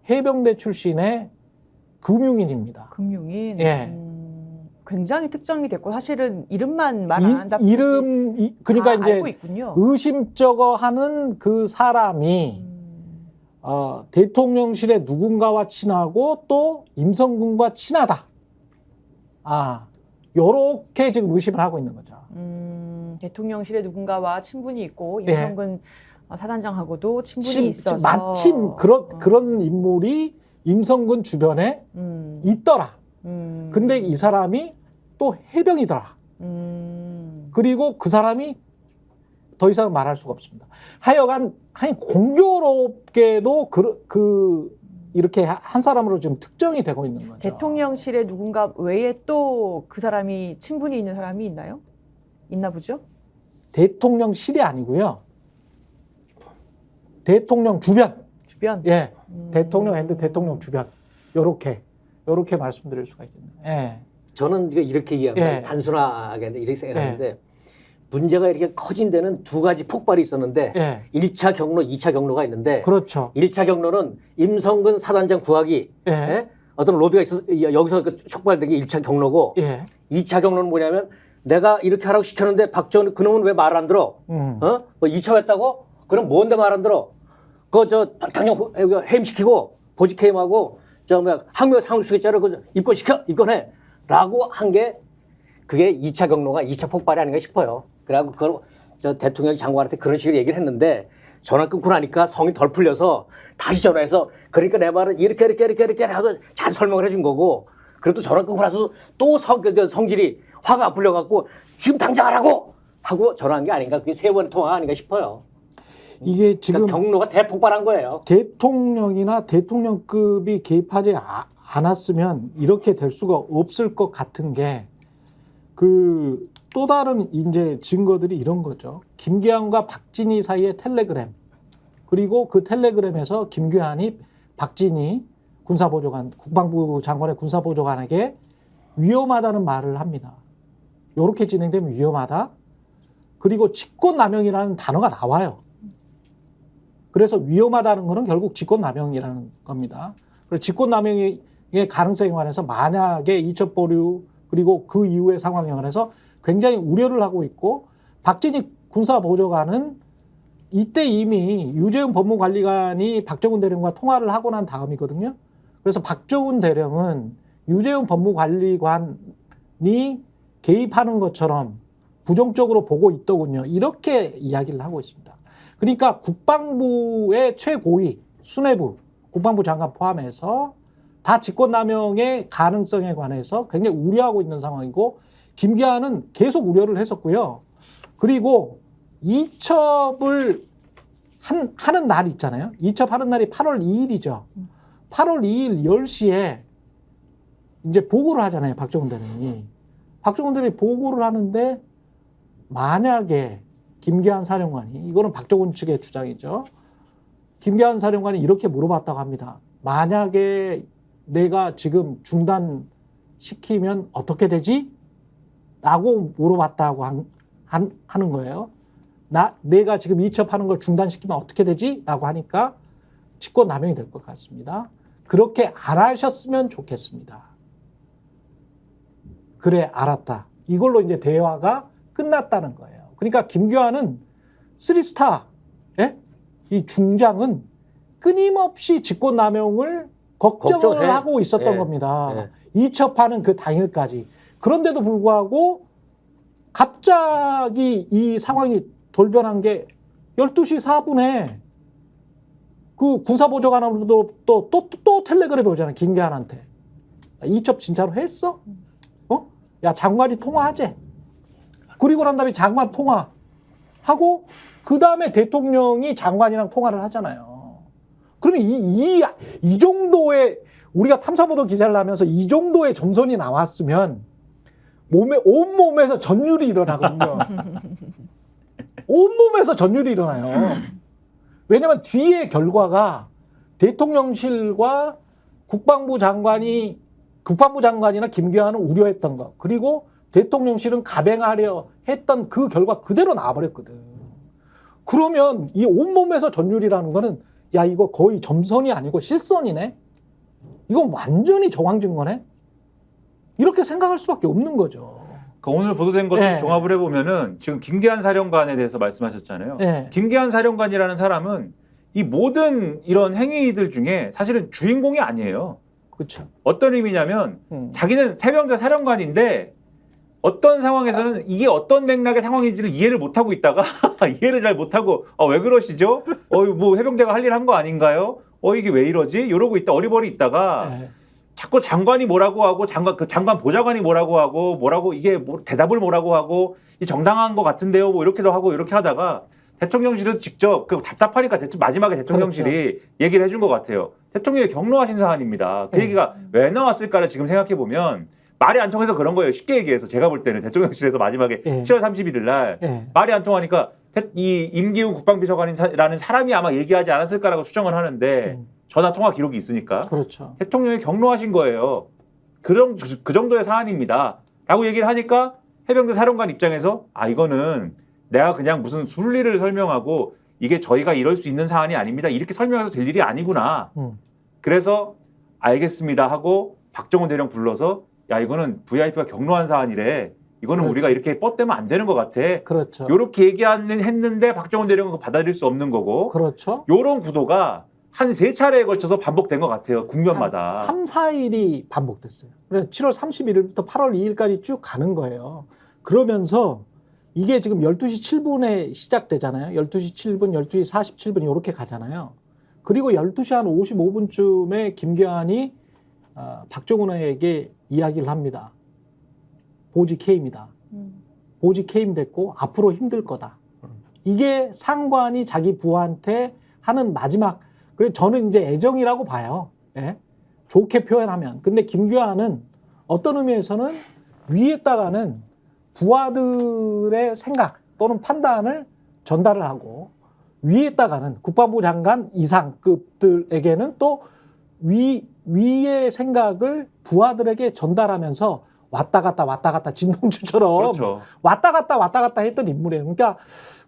해병대 출신의 금융인입니다. 금융인. 예. 굉장히 특정이 됐고 사실은 이름만 말 안 한다. 그러니까 이제 알고 있군요. 의심쩍어하는 그 사람이 대통령실의 누군가와 친하고 또 임성근과 친하다. 요렇게 지금 의심을 하고 있는 거죠. 대통령실에 누군가와 친분이 있고 임성근 사단장하고도 친분이 있어서 마침 그런 인물이 임성근 주변에 있더라. 근데 이 사람이 또 해병이더라. 그리고 그 사람이 더 이상 말할 수가 없습니다. 하여간 공교롭게도 이렇게 한 사람으로 지금 특정이 되고 있는 거죠. 대통령실에 누군가 외에 또 그 사람이 친분이 있는 사람이 있나요? 있나 보죠? 대통령실이 아니고요. 대통령 주변. 예. 대통령 대통령 주변. 요렇게 말씀드릴 수가 있겠네요. 예. 저는 이렇게 이해합니다. 예. 단순하게 이렇게 생각하는데 문제가 이렇게 커진 데는 두 가지 폭발이 있었는데 1차 경로, 2차 경로가 있는데 그렇죠. 1차 경로는 임성근 사단장 구하기 어떤 로비가 여기서 촉발된 게 1차 경로고 2차 경로는 뭐냐면 내가 이렇게 하라고 시켰는데 박정훈 그놈은 왜 말 안 들어? 뭐 2차 했다고? 그럼 뭔데 말 안 들어? 당장 해임시키고 보직해임하고 항명 상수계자를 입건해 라고 한 게 그게 2차 경로가 2차 폭발이 아닌가 싶어요. 그래갖고 그걸 대통령 장관한테 그런 식으로 얘기를 했는데 전화 끊고 나니까 성이 덜 풀려서 다시 전화해서 그러니까 내 말은 이렇게 해서 잘 설명을 해준 거고 그래도 전화 끊고 나서 또 성질이 화가 안 풀려갖고 지금 당장 하라고 하고 전화한 게 아닌가. 그게 세 번의 통화가 아닌가 싶어요. 이게 지금 그러니까 경로가 대폭발한 거예요. 대통령이나 대통령급이 개입하지 않았으면 이렇게 될 수가 없을 것 같은 게 또 다른 이제 증거들이 이런 거죠. 김계한과 박진희 사이의 텔레그램 그리고 그 텔레그램에서 김계한이 박진희 군사보좌관 국방부 장관의 군사보좌관에게 위험하다는 말을 합니다. 이렇게 진행되면 위험하다. 그리고 직권남용이라는 단어가 나와요. 그래서 위험하다는 것은 결국 직권남용이라는 겁니다. 그래서 직권남용의 가능성에 관해서 만약에 이첩 보류 그리고 그 이후의 상황에 관해서 굉장히 우려를 하고 있고 박진희 군사보좌관은 이때 이미 유재훈 법무관리관이 박정훈 대령과 통화를 하고 난 다음이거든요. 그래서 박정훈 대령은 유재훈 법무관리관이 개입하는 것처럼 부정적으로 보고 있더군요. 이렇게 이야기를 하고 있습니다. 그러니까 국방부의 최고위 수뇌부 국방부 장관 포함해서 다 직권남용의 가능성에 관해서 굉장히 우려하고 있는 상황이고 김기한은 계속 우려를 했었고요. 그리고 이첩을 하는 날 있잖아요. 이첩하는 날이 8월 2일이죠. 8월 2일 10시에 이제 보고를 하잖아요. 박정훈 대령이. 박정훈 대령이 보고를 하는데 만약에 김기한 사령관이, 이거는 박정훈 측의 주장이죠. 김기한 사령관이 이렇게 물어봤다고 합니다. 만약에 내가 지금 중단시키면 어떻게 되지? 라고 물어봤다고 하는 거예요. 내가 지금 이첩하는 걸 중단시키면 어떻게 되지? 라고 하니까 직권남용이 될 것 같습니다. 그렇게 안 하셨으면 좋겠습니다. 그래, 알았다. 이걸로 이제 대화가 끝났다는 거예요. 그러니까 김규환은 3스타, 이 중장은 끊임없이 직권남용을 걱정을 하고 있었던 겁니다. 이첩하는 그 당일까지. 그런데도 불구하고 갑자기 이 상황이 돌변한 게 12시 4분에 그 군사보좌관으로도 또 텔레그램이 오잖아요. 김기한한테. 이첩 진짜로 했어? 야, 장관이 통화하재. 그리고 난 다음에 장관 통화하고 그 다음에 대통령이 장관이랑 통화를 하잖아요. 그러면 이 정도의, 우리가 탐사보도 기자를 하면서 이 정도의 점선이 나왔으면 온몸에서 전율이 일어나거든요. 온몸에서 전율이 일어나요. 왜냐면 뒤에 결과가 대통령실과 국방부 장관이나 김기한은 우려했던 거, 그리고 대통령실은 가뱅하려 했던 그 결과 그대로 나와버렸거든. 그러면 이 온몸에서 전율이라는 거는, 야, 이거 거의 점선이 아니고 실선이네? 이건 완전히 정황증거네? 이렇게 생각할 수밖에 없는 거죠. 그러니까 오늘 보도된 것들 네. 종합을 해보면은 지금 김기한 사령관에 대해서 말씀하셨잖아요. 네. 김기한 사령관이라는 사람은 이 모든 이런 행위들 중에 사실은 주인공이 아니에요. 그렇죠. 어떤 의미냐면 자기는 새병대 사령관인데 어떤 상황에서는 이게 어떤 맥락의 상황인지를 이해를 못하고 있다가 이해를 잘 못하고 왜 그러시죠? 뭐 해병대가 할 일 한 거 아닌가요? 이게 왜 이러지? 이러고 있다 어리버리 있다가 네. 자꾸 장관이 뭐라고 하고 장관 보좌관이 뭐라고 하고 이게 대답을 뭐라고 하고 이 정당한 것 같은데요. 뭐 이렇게도 하고 이렇게 하다가 대통령실에서 직접 답답하니까 마지막에 대통령실이 그렇죠. 얘기를 해준 것 같아요. 대통령이 경로하신 사안입니다. 그 얘기가 왜 나왔을까를 지금 생각해 보면 말이 안 통해서 그런 거예요. 쉽게 얘기해서 제가 볼 때는 대통령실에서 마지막에 7월 31일 날 말이 안 통하니까 이 임기훈 국방비서관이라는 사람이 아마 얘기하지 않았을까라고 추정을 하는데 전화 통화 기록이 있으니까 그렇죠. 대통령이 경로하신 거예요. 그 정도의 사안입니다. 라고 얘기를 하니까 해병대 사령관 입장에서 이거는 내가 그냥 무슨 순리를 설명하고 이게 저희가 이럴 수 있는 사안이 아닙니다. 이렇게 설명해서 될 일이 아니구나. 그래서 알겠습니다 하고 박정훈 대령 불러서 야, 이거는 VIP가 경로한 사안이래. 이거는 그렇죠. 우리가 이렇게 뻗대면 안 되는 것 같아. 그렇죠. 이렇게 얘기했는데 박정훈 대령은 그거 받아들일 수 없는 거고. 그렇죠. 이런 구도가 한 3차례에 걸쳐서 반복된 것 같아요. 국면마다. 3, 4일이 반복됐어요. 그래서 7월 31일부터 8월 2일까지 쭉 가는 거예요. 그러면서 이게 지금 12시 7분에 시작되잖아요. 12시 7분, 12시 47분 이렇게 가잖아요. 그리고 12시 한 55분쯤에 김기한이 박정훈에게 이야기를 합니다. 보직 해임이다. 보직 해임됐고 앞으로 힘들 거다. 이게 상관이 자기 부하한테 하는 마지막, 그래 저는 이제 애정이라고 봐요. 예? 좋게 표현하면. 근데 김규환은 어떤 의미에서는 위에다가는 부하들의 생각 또는 판단을 전달을 하고 위에다가는 국방부 장관 이상급들에게는 또 위의 생각을 부하들에게 전달하면서 왔다 갔다 진동주처럼 그렇죠. 왔다 갔다 했던 인물이에요. 그러니까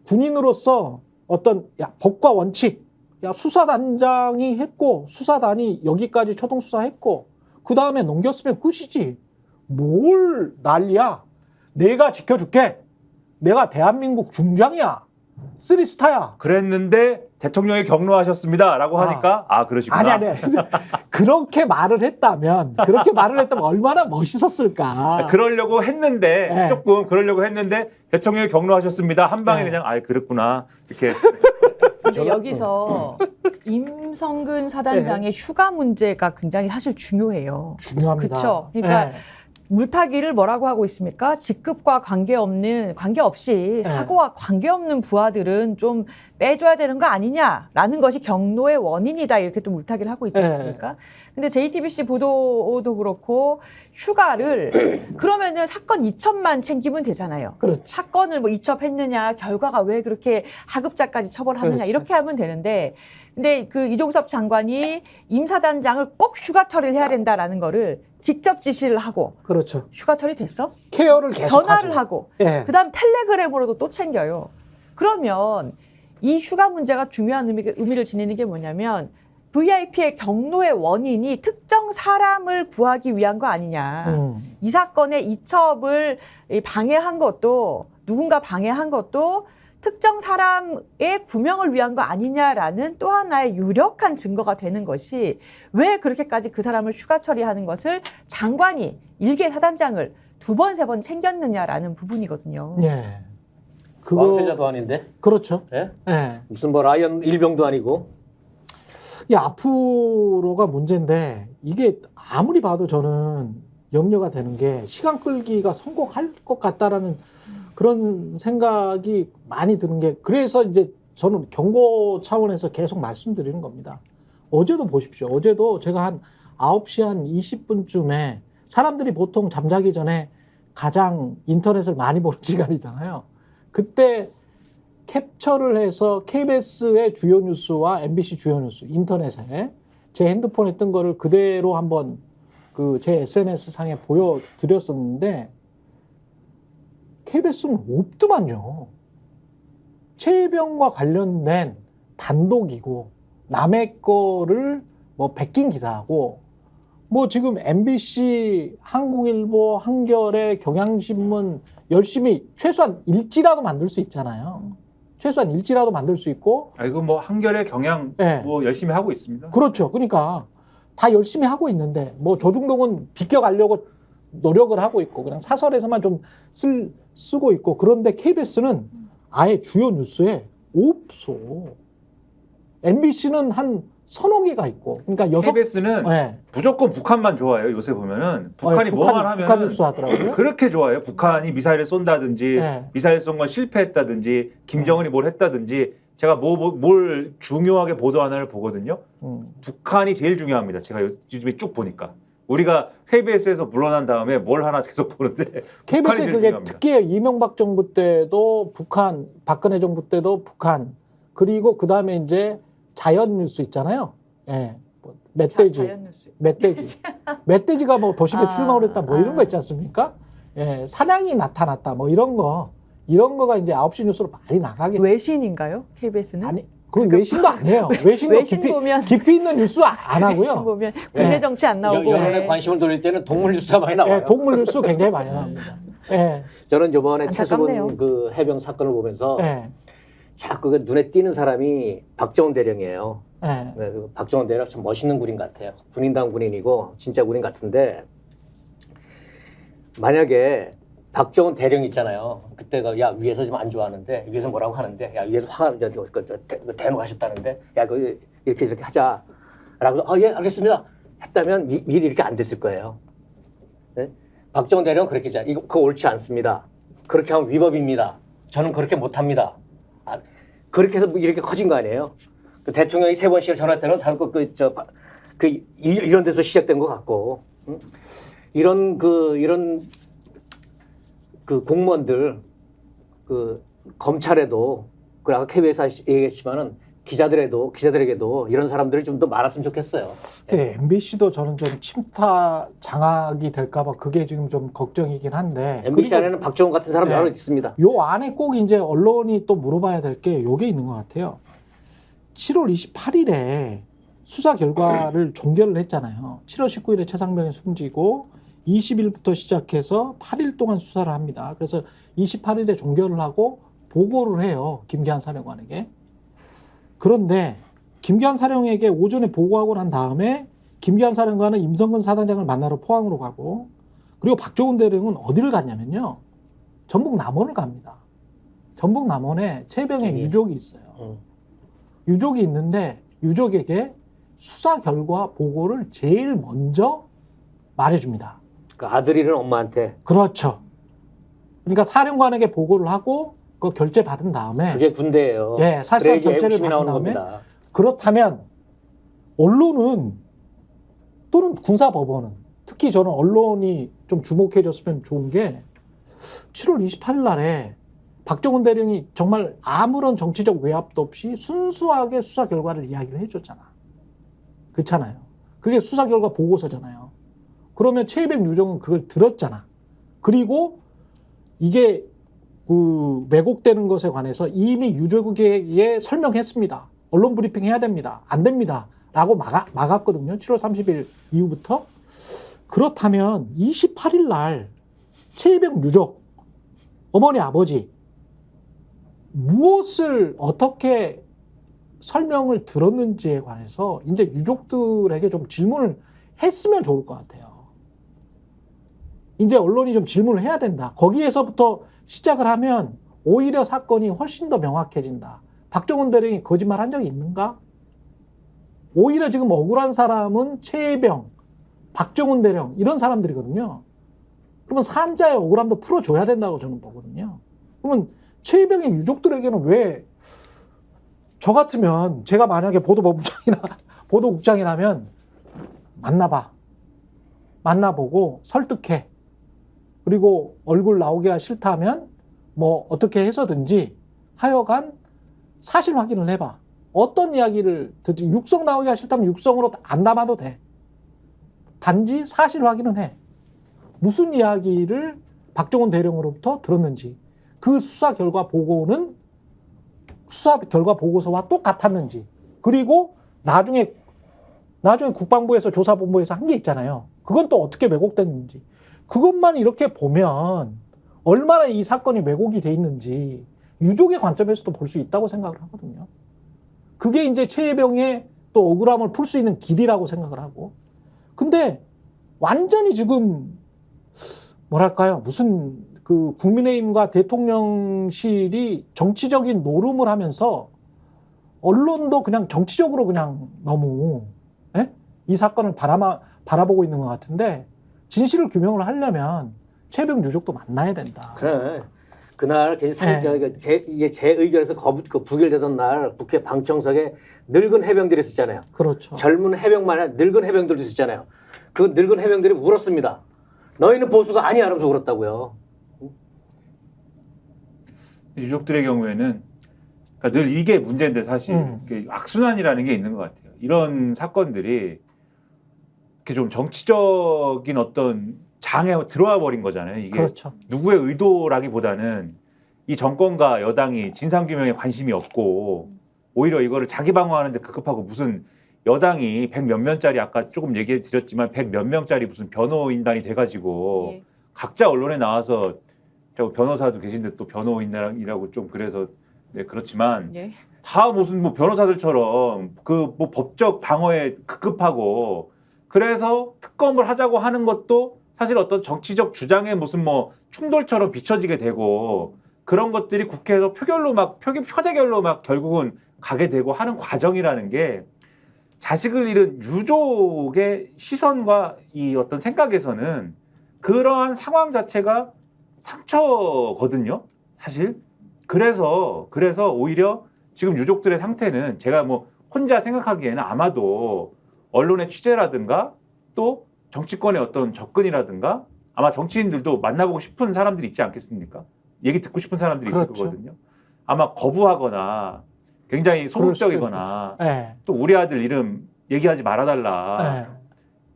군인으로서 어떤 법과 원칙, 수사단장이 했고 수사단이 여기까지 초동수사했고 그 다음에 넘겼으면 끝이지. 뭘 난리야. 내가 지켜줄게. 내가 대한민국 중장이야. 3스타야. 그랬는데 대통령이 경로하셨습니다.라고 하니까 그러시구나. 아니. 그렇게 말을 했다면 얼마나 멋있었을까. 그러려고 했는데 네. 조금 그러려고 했는데 대통령이 경로하셨습니다. 한 방에 네. 그냥 그랬구나 이렇게 근데 여기서 임성근 사단장의 휴가 문제가 굉장히 사실 중요해요. 중요합니다. 그렇죠. 그러니까 네. 물타기를 뭐라고 하고 있습니까? 직급과 관계없이 사고와 관계없는 부하들은 좀 빼줘야 되는 거 아니냐라는 것이 경로의 원인이다 이렇게 또 물타기를 하고 있지 않습니까? 근데 JTBC 보도도 그렇고 휴가를 그러면은 사건 이첩만 챙기면 되잖아요. 그렇지. 사건을 뭐 이첩했느냐, 결과가 왜 그렇게 하급자까지 처벌하느냐 그렇지. 이렇게 하면 되는데, 근데 그 이종섭 장관이 임 사단장을 꼭 휴가 처리를 해야 된다라는 거를 직접 지시를 하고 그렇죠. 휴가 처리 됐어? 케어를 계속 전화를 하죠. 하고 예. 그다음 텔레그램으로도 또 챙겨요. 그러면 이 휴가 문제가 중요한 의미를 지니는 게 뭐냐면 VIP의 경로의 원인이 특정 사람을 구하기 위한 거 아니냐. 이 사건의 이첩을 방해한 것도 누군가 방해한 것도 특정 사람의 구명을 위한 거 아니냐라는 또 하나의 유력한 증거가 되는 것이 왜 그렇게까지 그 사람을 휴가 처리하는 것을 장관이 일개 사단장을 2번, 3번 챙겼느냐라는 부분이거든요. 예. 왕세자도 아닌데. 그렇죠. 예? 예. 무슨 뭐 라이언 일병도 아니고. 이 앞으로가 문제인데 이게 아무리 봐도 저는 염려가 되는 게 시간 끌기가 성공할 것 같다라는 그런 생각이 많이 드는 게, 그래서 이제 저는 경고 차원에서 계속 말씀드리는 겁니다. 어제도 보십시오. 어제도 제가 한 9시 한 20분쯤에 사람들이 보통 잠자기 전에 가장 인터넷을 많이 보는 시간이잖아요. 그때 캡처를 해서 KBS의 주요 뉴스와 MBC 주요 뉴스 인터넷에 제 핸드폰에 뜬 거를 그대로 한번 그 제 SNS 상에 보여드렸었는데 KBS는 없더만요. 최혜병과 관련된 단독이고 남의 거를 뭐 베낀 기사하고 뭐 지금 MBC, 한국일보, 한겨레, 경향신문 열심히 최소한 일지라도 만들 수 있잖아요. 최소한 일지라도 만들 수 있고. 이거 뭐 한겨레 경향 네. 뭐 열심히 하고 있습니다. 그렇죠. 그러니까 다 열심히 하고 있는데 뭐 조중동은 비껴가려고 노력을 하고 있고 그냥 사설에서만 좀 쓰고 있고, 그런데 KBS는 아예 주요 뉴스에 없어. MBC는 한 서너 개가 있고, 그러니까 KBS는 네. 무조건 북한만 좋아해요. 요새 보면은 북한이 뭐만 하면 북한 뉴스 하더라고요. 그렇게 좋아해요. 북한이 미사일을 쏜다든지 네. 미사일 쏜 건 실패했다든지 김정은이 뭘 했다든지 제가 뭘 중요하게 보도하나를 보거든요. 북한이 제일 중요합니다. 제가 요즘에 쭉 보니까 우리가 KBS에서 물러난 다음에 뭘 하나 계속 보는데 KBS에 그게 중요합니다. 특히 이명박 정부 때도 북한, 박근혜 정부 때도 북한, 그리고 그 다음에 이제 자연 뉴스 있잖아요. 예, 뭐 멧돼지, 자연뉴스. 멧돼지가 뭐 도심에 출마를 했다, 뭐 이런 아. 거 있지 않습니까? 예, 사냥이 나타났다, 뭐 이런 거가 이제 9시 뉴스로 많이 나가게. 외신인가요? KBS는? 아니, 그건 외신도 아니에요. 외신도 외신 보면 깊이 있는 뉴스 안 외신 하고요. 보면 국내 네. 정치 안 나오고 여론에 왜. 관심을 돌릴 때는 동물 뉴스가 많이 나와요. 예, 동물 뉴스 굉장히 많이 나옵니다. 예, 저는 이번에 안타깝네요. 최수근 그 해병 사건을 보면서 예, 자꾸 그 눈에 띄는 사람이 박정훈 대령이에요. 예. 네, 그 박정훈 대령 참 멋있는 군인 같아요. 군인당 군인이고 진짜 군인 같은데, 만약에 박정훈 대령 있잖아요. 그때가 야 위에서 좀 안 좋아하는데 위에서 뭐라고 하는데 야 위에서 화가 대놓으셨다는데 야 이렇게 하자라고 예 알겠습니다 했다면 미리 이렇게 안 됐을 거예요. 네? 박정훈 대령은 그렇게 자 이거 그거 옳지 않습니다. 그렇게 하면 위법입니다. 저는 그렇게 못합니다. 그렇게 해서 뭐 이렇게 커진 거 아니에요? 그 대통령이 3번씩을 전화했다는 건 이런 데서 시작된 것 같고, 응? 이런 공무원들, 그 검찰에도, 그 아까 KBS 얘기했지만은 기자들에게도 이런 사람들이 좀 더 많았으면 좋겠어요. MBC도 저는 좀 침타 장악이 될까봐 그게 지금 좀 걱정이긴 한데. MBC 안에는 박정훈 같은 사람 여러 있습니다. 요 안에 꼭 이제 언론이 또 물어봐야 될 게 요게 있는 것 같아요. 7월 28일에 수사 결과를 종결을 했잖아요. 7월 19일에 최상병이 숨지고 20일부터 시작해서 8일 동안 수사를 합니다. 그래서 28일에 종결을 하고 보고를 해요. 김기한 사령관에게. 그런데 김기한 사령에게 오전에 보고하고 난 다음에 김기한 사령관은 임성근 사단장을 만나러 포항으로 가고, 그리고 박정훈 대령은 어디를 갔냐면요. 전북 남원을 갑니다. 전북 남원에 최병의 유족이 있어요. 유족이 있는데 유족에게 수사 결과 보고를 제일 먼저 말해줍니다. 그 아들이는 엄마한테. 그렇죠. 그러니까 사령관에게 보고를 하고 그 결재 받은 다음에 그게 군대예요. 예, 사실상 그래야지 결재를 애국심이 받은 나오는 다음에 겁니다. 그렇다면 언론은 또는 군사법원은 특히 저는 언론이 좀 주목해줬으면 좋은 게 7월 28일 날에 박정훈 대령이 정말 아무런 정치적 외압도 없이 순수하게 수사 결과를 이야기를 해줬잖아. 그렇잖아요. 그게 수사 결과 보고서잖아요. 그러면 최이백 유족은 그걸 들었잖아. 그리고 이게 그 왜곡되는 것에 관해서 이미 유족에게 설명했습니다. 언론 브리핑 해야 됩니다. 안 됩니다. 라고 막았거든요. 7월 30일 이후부터. 그렇다면 28일 날 최이백 유족, 어머니, 아버지 무엇을 어떻게 설명을 들었는지에 관해서 이제 유족들에게 좀 질문을 했으면 좋을 것 같아요. 이제 언론이 좀 질문을 해야 된다. 거기에서부터 시작을 하면 오히려 사건이 훨씬 더 명확해진다. 박정훈 대령이 거짓말한 적이 있는가? 오히려 지금 억울한 사람은 최혜병, 박정훈 대령 이런 사람들이거든요. 그러면 산자의 억울함도 풀어줘야 된다고 저는 보거든요. 그러면 최혜병의 유족들에게는 왜 저 같으면 제가 만약에 보도본부장이나 보도국장이라면 만나봐. 만나보고 설득해. 그리고 얼굴 나오기가 싫다면 뭐 어떻게 해서든지 하여간 사실 확인을 해봐. 어떤 이야기를 듣지? 육성 나오기가 싫다면 육성으로 안 담아도 돼. 단지 사실 확인은 해. 무슨 이야기를 박정훈 대령으로부터 들었는지, 그 수사 결과 보고는 수사 결과 보고서와 똑같았는지, 그리고 나중에 국방부에서 조사본부에서 한 게 있잖아요. 그건 또 어떻게 왜곡됐는지. 그것만 이렇게 보면 얼마나 이 사건이 왜곡이 돼 있는지 유족의 관점에서도 볼 수 있다고 생각을 하거든요. 그게 이제 최혜병의 또 억울함을 풀 수 있는 길이라고 생각을 하고. 근데 완전히 지금 뭐랄까요? 무슨 그 국민의힘과 대통령실이 정치적인 노름을 하면서 언론도 그냥 정치적으로 그냥 너무 이 사건을 바라보고 있는 것 같은데, 진실을 규명을 하려면 최혜병 유족도 만나야 된다. 그래. 그날 이게 제 의견에서 부결되던 날 국회 방청석에 늙은 해병들이 있었잖아요. 그렇죠. 젊은 해병만 아니라 늙은 해병들도 있었잖아요. 그 늙은 해병들이 울었습니다. 너희는 보수가 아니야 하면서 울었다고요. 유족들의 경우에는 그러니까 늘 이게 문제인데 사실 악순환이라는 게 있는 것 같아요. 이런 사건들이 이렇게 좀 정치적인 어떤 장에 들어와 버린 거잖아요. 이게 그렇죠. 누구의 의도라기보다는 이 정권과 여당이 진상규명에 관심이 없고 오히려 이거를 자기 방어하는데 급급하고, 무슨 여당이 100 몇 명짜리, 아까 조금 얘기해 드렸지만 100 몇 명짜리 무슨 변호인단이 돼가지고 예. 각자 언론에 나와서, 변호사도 계신데 또 변호인이라고 좀 그래서 네, 그렇지만 예. 다 무슨 뭐 변호사들처럼 그 뭐 법적 방어에 급급하고, 그래서 특검을 하자고 하는 것도 사실 어떤 정치적 주장의 무슨 뭐 충돌처럼 비춰지게 되고, 그런 것들이 국회에서 표대결로 막 결국은 가게 되고 하는 과정이라는 게, 자식을 잃은 유족의 시선과 이 어떤 생각에서는 그러한 상황 자체가 상처거든요, 사실. 그래서 오히려 지금 유족들의 상태는 제가 뭐 혼자 생각하기에는 아마도 언론의 취재라든가 또 정치권의 어떤 접근이라든가, 아마 정치인들도 만나보고 싶은 사람들이 있지 않겠습니까? 얘기 듣고 싶은 사람들이 있을 그렇죠. 거거든요. 아마 거부하거나 굉장히 소극적이거나, 네. 또 우리 아들 이름 얘기하지 말아달라. 네.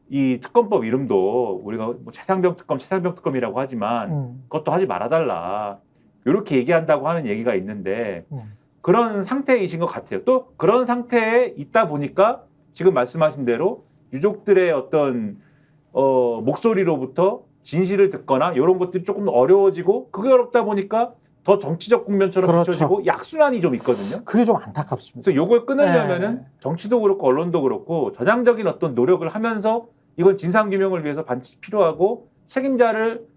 이 특검법 이름도 우리가 뭐 최상병 특검이라고 하지만 그것도 하지 말아달라. 이렇게 얘기한다고 하는 얘기가 있는데 그런 상태이신 것 같아요. 또 그런 상태에 있다 보니까 지금 말씀하신 대로 유족들의 어떤 목소리로부터 진실을 듣거나 이런 것들이 조금 어려워지고, 그게 어렵다 보니까 더 정치적 국면처럼 그렇죠. 비춰지고 약순환이 좀 있거든요. 그게 좀 안타깝습니다. 그래서 이걸 끊으려면은 네. 정치도 그렇고 언론도 그렇고 전향적인 어떤 노력을 하면서, 이건 진상규명을 위해서 반드시 필요하고 책임자를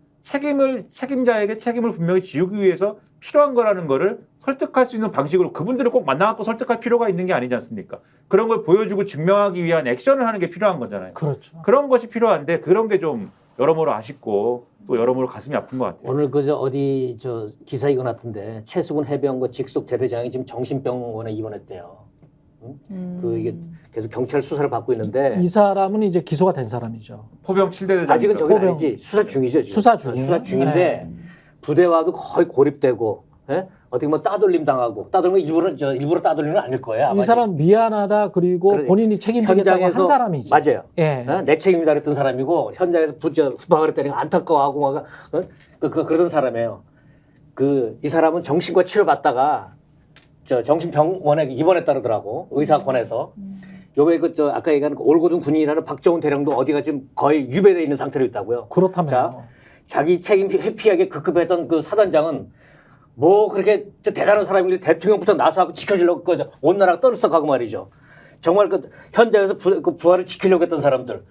책임자에게 책임을 분명히 지우기 위해서 필요한 거라는 거를 설득할 수 있는 방식으로 그분들을 꼭 만나갖고 설득할 필요가 있는 게 아니지 않습니까? 그런 걸 보여주고 증명하기 위한 액션을 하는 게 필요한 거잖아요. 그렇죠. 그런 것이 필요한데 그런 게 좀 여러모로 아쉽고 또 여러모로 가슴이 아픈 것 같아요. 오늘 그저 어디 저 기사 이거 같은데 최수근 해병거 직속 대대장이 지금 정신병원에 입원했대요. 그 이게 계속 경찰 수사를 받고 있는데 이 사람은 이제 기소가 된 사람이죠. 포병 7대대장. 아직은 저기 포병. 아니지 수사 중이죠. 지금. 수사 중이에요? 수사 중인데 부대와도 거의 고립되고 예? 어떻게 보면 따돌림 당하고 따돌림 일부러 따돌리는 건 아닐 거예요. 아마 이 사람 미안하다 그리고 그래, 본인이 책임지겠다고 한 사람이지. 맞아요. 예. 어? 내 책임이다 그랬던 사람이고 현장에서 후방을 했다니까 안타까워하고 막 그러던 사람이에요. 이 사람은 정신과 치료 받다가 저 정신병원에 입원했다 그러더라고 의사권에서. 요게 아까 얘기한 올고든 군인이라는 박정훈 대령도 어디가 지금 거의 유배돼 있는 상태로 있다고요. 그렇다면 자, 자기 책임 회피하게 급급했던 그 사단장은 뭐 그렇게 대단한 사람인데 대통령부터 나서하고 지켜주려고 온 나라가 떠들썩하고 말이죠. 정말 그 현장에서 부하를 지키려고 했던 사람들,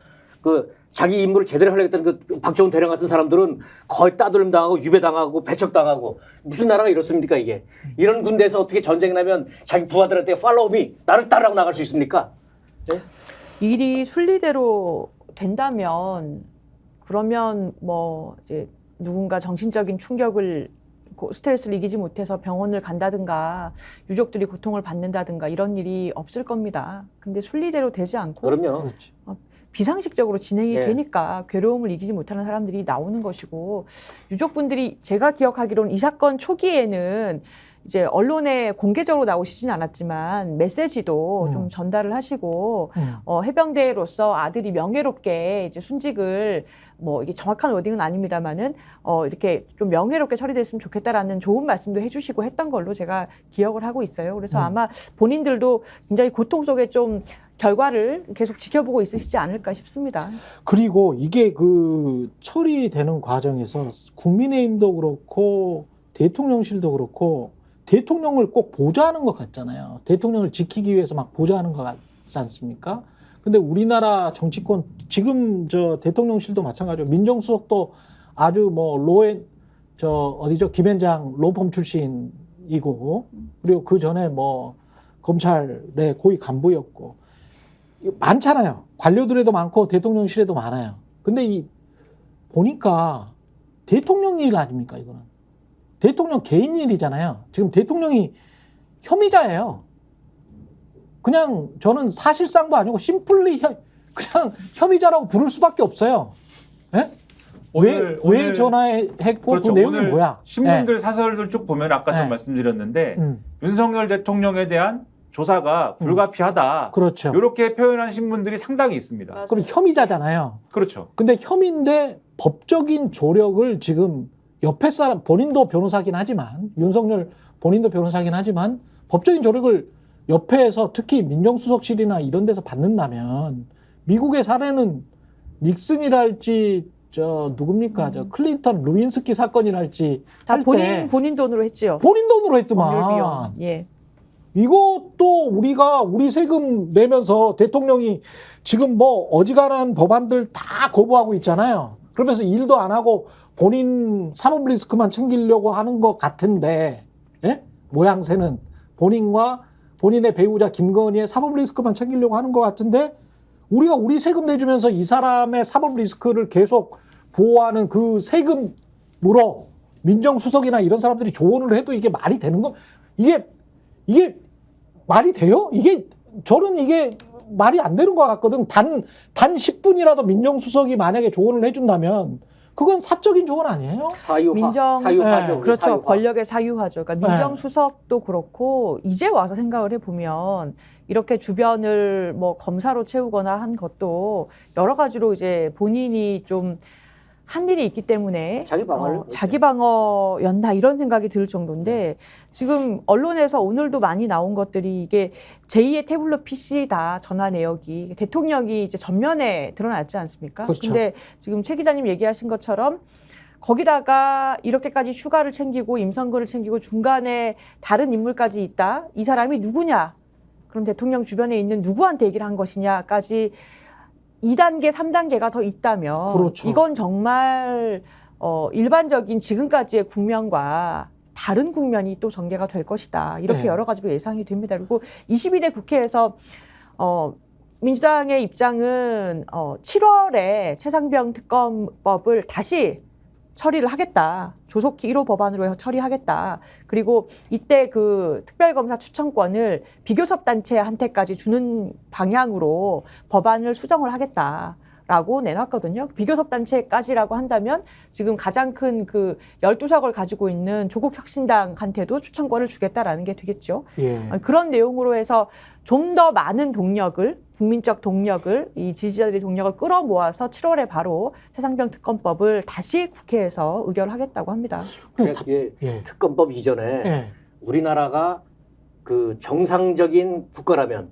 자기 임무를 제대로 하려고 했던 그 박정훈 대령 같은 사람들은 거의 따돌림 당하고 유배 당하고 배척 당하고 무슨 나라가 이렇습니까 이게? 이런 군대에서 어떻게 전쟁이 나면 자기 부하들한테 팔로우 미 나를 따라가고 나갈 수 있습니까? 네? 일이 순리대로 된다면 그러면 뭐 이제 누군가 정신적인 충격을 스트레스를 이기지 못해서 병원을 간다든가 유족들이 고통을 받는다든가 이런 일이 없을 겁니다. 근데 순리대로 되지 않고 그럼요. 그렇지. 비상식적으로 진행이 예. 되니까 괴로움을 이기지 못하는 사람들이 나오는 것이고 유족분들이 제가 기억하기로는 이 사건 초기에는 이제 언론에 공개적으로 나오시진 않았지만 메시지도 좀 전달을 하시고 해병대로서 아들이 명예롭게 이제 순직을 뭐 이게 정확한 워딩은 아닙니다만은 이렇게 좀 명예롭게 처리됐으면 좋겠다라는 좋은 말씀도 해주시고 했던 걸로 제가 기억을 하고 있어요. 그래서 아마 본인들도 굉장히 고통 속에 좀 결과를 계속 지켜보고 있으시지 않을까 싶습니다. 그리고 이게 그 처리되는 과정에서 국민의힘도 그렇고 대통령실도 그렇고 대통령을 꼭 보좌하는 것 같잖아요. 대통령을 지키기 위해서 막 보좌하는 것 같지 않습니까? 근데 우리나라 정치권 지금 저 대통령실도 마찬가지고 민정수석도 아주 뭐 김현장 로펌 출신이고 그리고 그 전에 뭐 검찰의 고위 간부였고 많잖아요. 관료들에도 많고 대통령실에도 많아요. 근데 보니까 대통령 일 아닙니까 이거는? 대통령 개인 일이잖아요. 지금 대통령이 혐의자예요. 그냥 저는 사실상도 아니고 심플리 그냥 혐의자라고 부를 수밖에 없어요. 예? 왜 전화했고 그렇죠. 그 내용이 오늘 뭐야? 신문들 사설들 쭉 보면 아까 좀 네. 말씀드렸는데 윤석열 대통령에 대한 조사가 불가피하다. 그렇죠. 이렇게 표현한 신문들이 상당히 있습니다. 그럼 혐의자잖아요. 그렇죠. 근데 혐의인데 법적인 조력을 지금 옆에 사람 본인도 변호사긴 하지만 윤석열 본인도 변호사긴 하지만 법적인 조력을 옆에서 특히 민정수석실이나 이런 데서 받는다면 미국의 사례는 닉슨이랄지 누굽니까 저 클린턴 루인스키 사건이랄지 다 할 때 본인 돈으로 했지요. 본인 돈으로 했더만 법률 비용. 예. 이것도 우리 세금 내면서 대통령이 지금 뭐 어지간한 법안들 다 거부하고 있잖아요. 그러면서 일도 안 하고 본인 사법 리스크만 챙기려고 하는 것 같은데, 예? 모양새는 본인과 본인의 배우자 김건희의 사법 리스크만 챙기려고 하는 것 같은데, 우리가 우리 세금 내주면서 이 사람의 사법 리스크를 계속 보호하는 그 세금으로 민정수석이나 이런 사람들이 조언을 해도 이게 말이 되는 거? 이게 말이 돼요? 저는 이게 말이 안 되는 것 같거든. 단 10분이라도 민정수석이 만약에 조언을 해준다면 그건 사적인 조언 아니에요? 사유화죠. 네. 그렇죠. 사유화. 권력의 사유화죠. 그러니까 민정수석도 그렇고 이제 와서 생각을 해보면 이렇게 주변을 뭐 검사로 채우거나 한 것도 여러 가지로 이제 본인이 좀 한 일이 있기 때문에 자기 방어였나 이런 생각이 들 정도인데 지금 언론에서 오늘도 많이 나온 것들이 이게 제2의 태블릿 PC다 전화 내역이 대통령이 이제 전면에 드러났지 않습니까? 그렇죠. 근데 지금 최 기자님 얘기하신 것처럼 거기다가 이렇게까지 휴가를 챙기고 임성근을 챙기고 중간에 다른 인물까지 있다. 이 사람이 누구냐? 그럼 대통령 주변에 있는 누구한테 얘기를 한 것이냐까지 2단계, 3단계가 더 있다면 그렇죠. 이건 정말 일반적인 지금까지의 국면과 다른 국면이 또 전개가 될 것이다. 이렇게 네. 여러 가지로 예상이 됩니다. 그리고 22대 국회에서 민주당의 입장은 7월에 최상병 특검법을 다시 처리를 하겠다. 조속히 1호 법안으로 해서 처리하겠다. 그리고 이때 그 특별검사 추천권을 비교섭 단체한테까지 주는 방향으로 법안을 수정을 하겠다라고 내놨거든요. 비교섭 단체까지라고 한다면 지금 가장 큰 그 12석을 가지고 있는 조국혁신당한테도 추천권을 주겠다라는 게 되겠죠. 예. 그런 내용으로 해서 좀 더 많은 동력을, 국민적 동력을, 이 지지자들의 동력을 끌어모아서 7월에 바로 최상병 특검법을 다시 국회에서 의결하겠다고 합니다. 이게 예. 특검법 이전에 예. 우리나라가 그 정상적인 국가라면,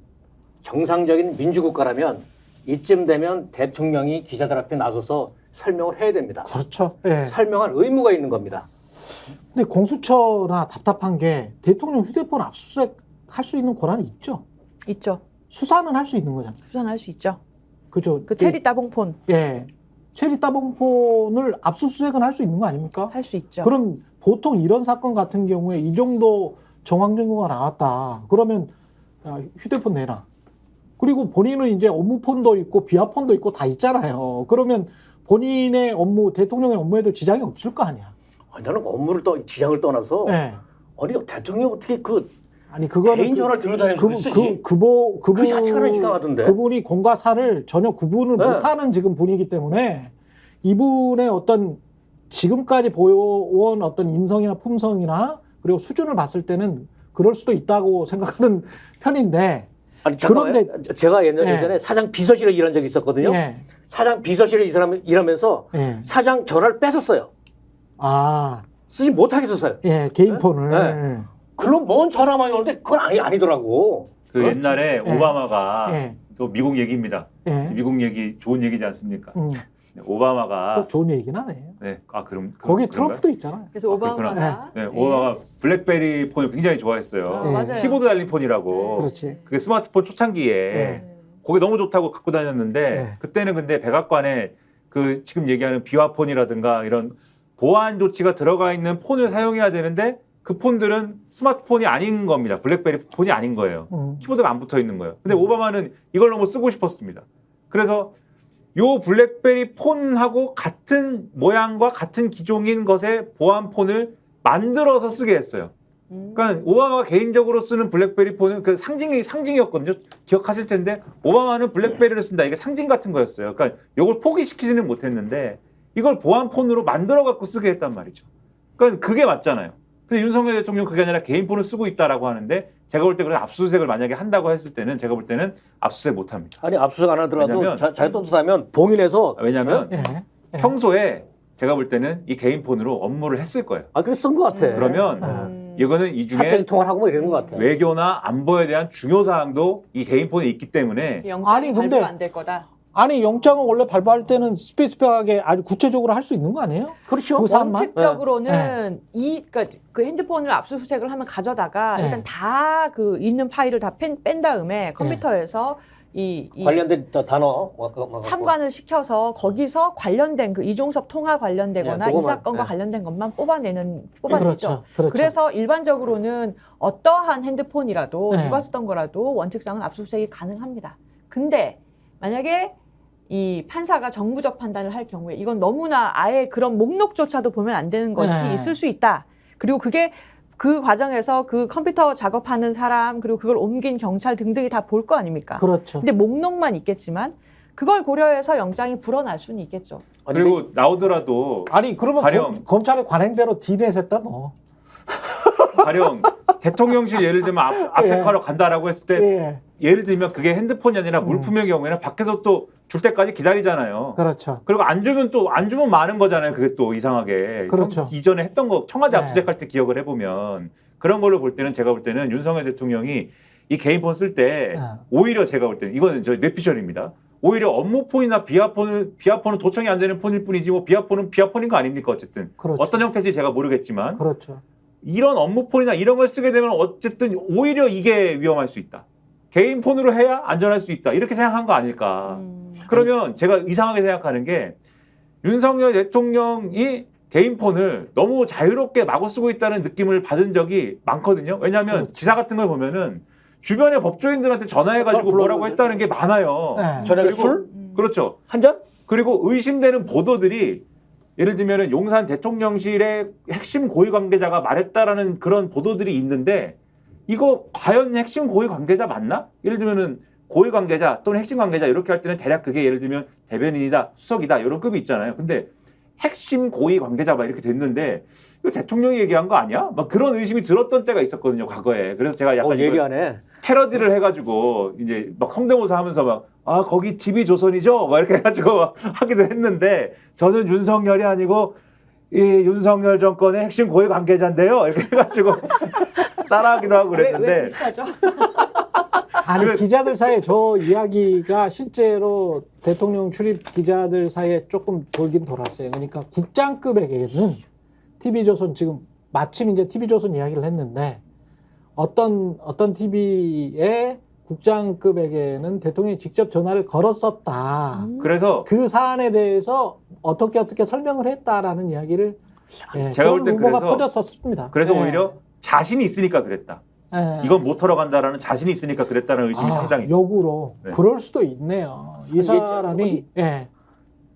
정상적인 민주국가라면 이쯤 되면 대통령이 기자들 앞에 나서서 설명을 해야 됩니다. 그렇죠. 예. 설명할 의무가 있는 겁니다. 근데 공수처나 답답한 게 대통령 휴대폰 압수수색 할 수 있는 권한이 있죠. 있죠. 수사는 할 수 있는 거잖아요. 수사는 할 수 있죠. 그죠. 그 체리 따봉폰 예. 체리 따봉폰을 압수수색은 할 수 있는 거 아닙니까? 할 수 있죠. 그럼 보통 이런 사건 같은 경우에 이 정도 정황 증거가 나왔다. 그러면 휴대폰 내놔. 그리고 본인은 이제 업무폰도 있고 비화폰도 있고 다 있잖아요. 그러면 본인의 업무, 대통령의 업무에도 지장이 없을 거 아니야. 아니, 나는 업무를 지장을 떠나서 예. 아니 대통령 어떻게 그 아니 그거는 개인 전화를 들고 다니면서 쓰지? 그 자체가 이상하던데. 그분이 공과 사를 전혀 구분을 네. 못하는 지금 분이기 때문에 이분의 어떤 지금까지 보여온 어떤 인성이나 품성이나 그리고 수준을 봤을 때는 그럴 수도 있다고 생각하는 편인데. 아니 잠깐만요. 제가 예전에 예. 사장 비서실에 일한 적이 있었거든요. 예. 사장 비서실에 일하면서 예. 사장 전화를 뺏었어요. 아, 쓰지 못하게 썼어요. 예, 개인 폰을. 네. 그럼 뭔 전화만 오는데 그건 아니더라고. 그 그렇지. 옛날에 예. 오바마가 예. 또 미국 얘기입니다. 예. 미국 얘기 좋은 얘기지 않습니까? 꼭 오바마가 좋은 얘기긴 하네. 네, 그럼 거기 그런가요? 트럼프도 있잖아요. 그래서 그렇구나. 오바마가 네, 오바마가 블랙베리 폰을 굉장히 좋아했어요. 예. 맞아요. 키보드 달린 폰이라고. 그렇지. 그게 스마트폰 초창기에 예. 그게 너무 좋다고 갖고 다녔는데 예. 그때는 근데 백악관에 그 지금 얘기하는 비화폰이라든가 이런 보안 조치가 들어가 있는 폰을 사용해야 되는데 그 폰들은 스마트폰이 아닌 겁니다. 블랙베리 폰이 아닌 거예요. 키보드가 안 붙어 있는 거예요. 근데 오바마는 이걸 너무 쓰고 싶었습니다. 그래서 요 블랙베리 폰하고 같은 모양과 같은 기종인 것의 보안 폰을 만들어서 쓰게 했어요. 그러니까 오바마가 개인적으로 쓰는 블랙베리 폰은 그 상징이었거든요. 기억하실 텐데 오바마는 블랙베리를 쓴다. 이게 상징 같은 거였어요. 그러니까 이걸 포기시키지는 못했는데 이걸 보안 폰으로 만들어 갖고 쓰게 했단 말이죠. 그러니까 그게 맞잖아요. 근데 윤석열 대통령 그게 아니라 개인 폰을 쓰고 있다라고 하는데 제가 볼 때 그래서 압수수색을 만약에 한다고 했을 때는 제가 볼 때는 압수수색 못 합니다. 아니 압수수색 안 하더라도 왜냐면- 잘 떳떳하면 봉인해서 왜냐하면 예. 예. 평소에 제가 볼 때는 이 개인 폰으로 업무를 했을 거예요. 그래서 쓴 것 같아. 그러면 이거는 이 중에 사적인 통화를 하고 뭐 이러는 것 같아. 외교나 안보에 대한 중요 사항도 이 개인 폰에 있기 때문에 영장이 아니, 근데- 발부가 안 될 거다. 아니 영장을 원래 발부할 때는 스페시픽하게 아주 구체적으로 할 수 있는 거 아니에요? 그렇죠. 그 사람만? 원칙적으로는 그러니까 그 핸드폰을 압수수색을 하면 가져다가 네. 일단 다 그 있는 파일을 다 뺀 다음에 컴퓨터에서 이 관련된 단어 참관을 시켜서 거기서 관련된 그 이종섭 통화 관련되거나 네, 이 그거만, 사건과 네. 관련된 것만 뽑아내죠. 그렇죠. 그렇죠. 그래서 일반적으로는 어떠한 핸드폰이라도 네. 누가 쓰던 거라도 원칙상은 압수수색이 가능합니다. 근데 만약에 이 판사가 정무적 판단을 할 경우에 이건 너무나 아예 그런 목록조차도 보면 안 되는 것이 네. 있을 수 있다. 그리고 그게 그 과정에서 그 컴퓨터 작업하는 사람 그리고 그걸 옮긴 경찰 등등이 다 볼 거 아닙니까? 그렇죠. 근데 목록만 있겠지만 그걸 고려해서 영장이 불어날 수는 있겠죠. 그리고 나오더라도 아니 그러면 가령- 검찰의 관행대로 디넷했다 너. 가령 대통령실 예를 들면 압색하러 간다라고 했을 때 예. 예를 들면 그게 핸드폰이 아니라 물품의 경우에는 밖에서 또 줄 때까지 기다리잖아요. 그렇죠. 그리고 안 주면 많은 거잖아요. 그게 또 이상하게. 그렇죠. 이전에 했던 거 청와대 네. 압수수색할 때 기억을 해보면 그런 걸로 볼 때는 제가 볼 때는 윤석열 대통령이 이 개인폰 쓸 때 네. 오히려 제가 볼 때는 이거는 저 뇌피셜입니다. 오히려 업무폰이나 비화폰은 도청이 안 되는 폰일 뿐이지 뭐 비화폰은 비화폰인 거 아닙니까 어쨌든. 그렇죠. 어떤 형태인지 제가 모르겠지만 그렇죠. 이런 업무폰이나 이런 걸 쓰게 되면 어쨌든 오히려 이게 위험할 수 있다. 개인 폰으로 해야 안전할 수 있다. 이렇게 생각한 거 아닐까. 그러면 제가 이상하게 생각하는 게 윤석열 대통령이 개인 폰을 너무 자유롭게 마구 쓰고 있다는 느낌을 받은 적이 많거든요. 왜냐하면 그렇죠. 기사 같은 걸 보면은 주변의 법조인들한테 전화해가지고 뭐라고 했다는 게 많아요. 네. 저녁에 그리고 술? 그렇죠. 한 잔? 그리고 의심되는 보도들이 예를 들면은 용산 대통령실의 핵심 고위 관계자가 말했다라는 그런 보도들이 있는데 이거 과연 핵심 고위 관계자 맞나? 예를 들면은 고위 관계자 또는 핵심 관계자 이렇게 할 때는 대략 그게 예를 들면 대변인이다, 수석이다 이런 급이 있잖아요. 근데 핵심 고위 관계자 막 이렇게 됐는데 이거 대통령이 얘기한 거 아니야? 막 그런 의심이 들었던 때가 있었거든요, 과거에. 그래서 제가 약간 이걸 예리하네. 패러디를 해가지고 이제 막 성대모사 하면서 막 거기 TV 조선이죠? 막 이렇게 해가지고 막 하기도 했는데 저는 윤석열이 아니고 이 윤석열 정권의 핵심 고위 관계자인데요. 이렇게 해가지고 따라하기도 하고 왜 그랬는데 비슷하죠? 아니 기자들 사이에 저 이야기가 실제로 대통령 출입 기자들 사이에 조금 돌긴 돌았어요. 그러니까 국장급에게는 TV조선 지금 마침 이제 TV조선 이야기를 했는데 어떤 TV의 국장급에게는 대통령이 직접 전화를 걸었었다. 그래서 그 사안에 대해서 어떻게 설명을 했다라는 이야기를 제가 볼 그런 땐 루머가 그래서- 퍼졌었습니다. 그래서 예. 오히려 자신이 있으니까 그랬다. 예. 이건 못 털어간다라는 자신이 있으니까 그랬다는 의심이 상당히 있어요. 역으로 네. 그럴 수도 있네요. 이 이게 사람이 예.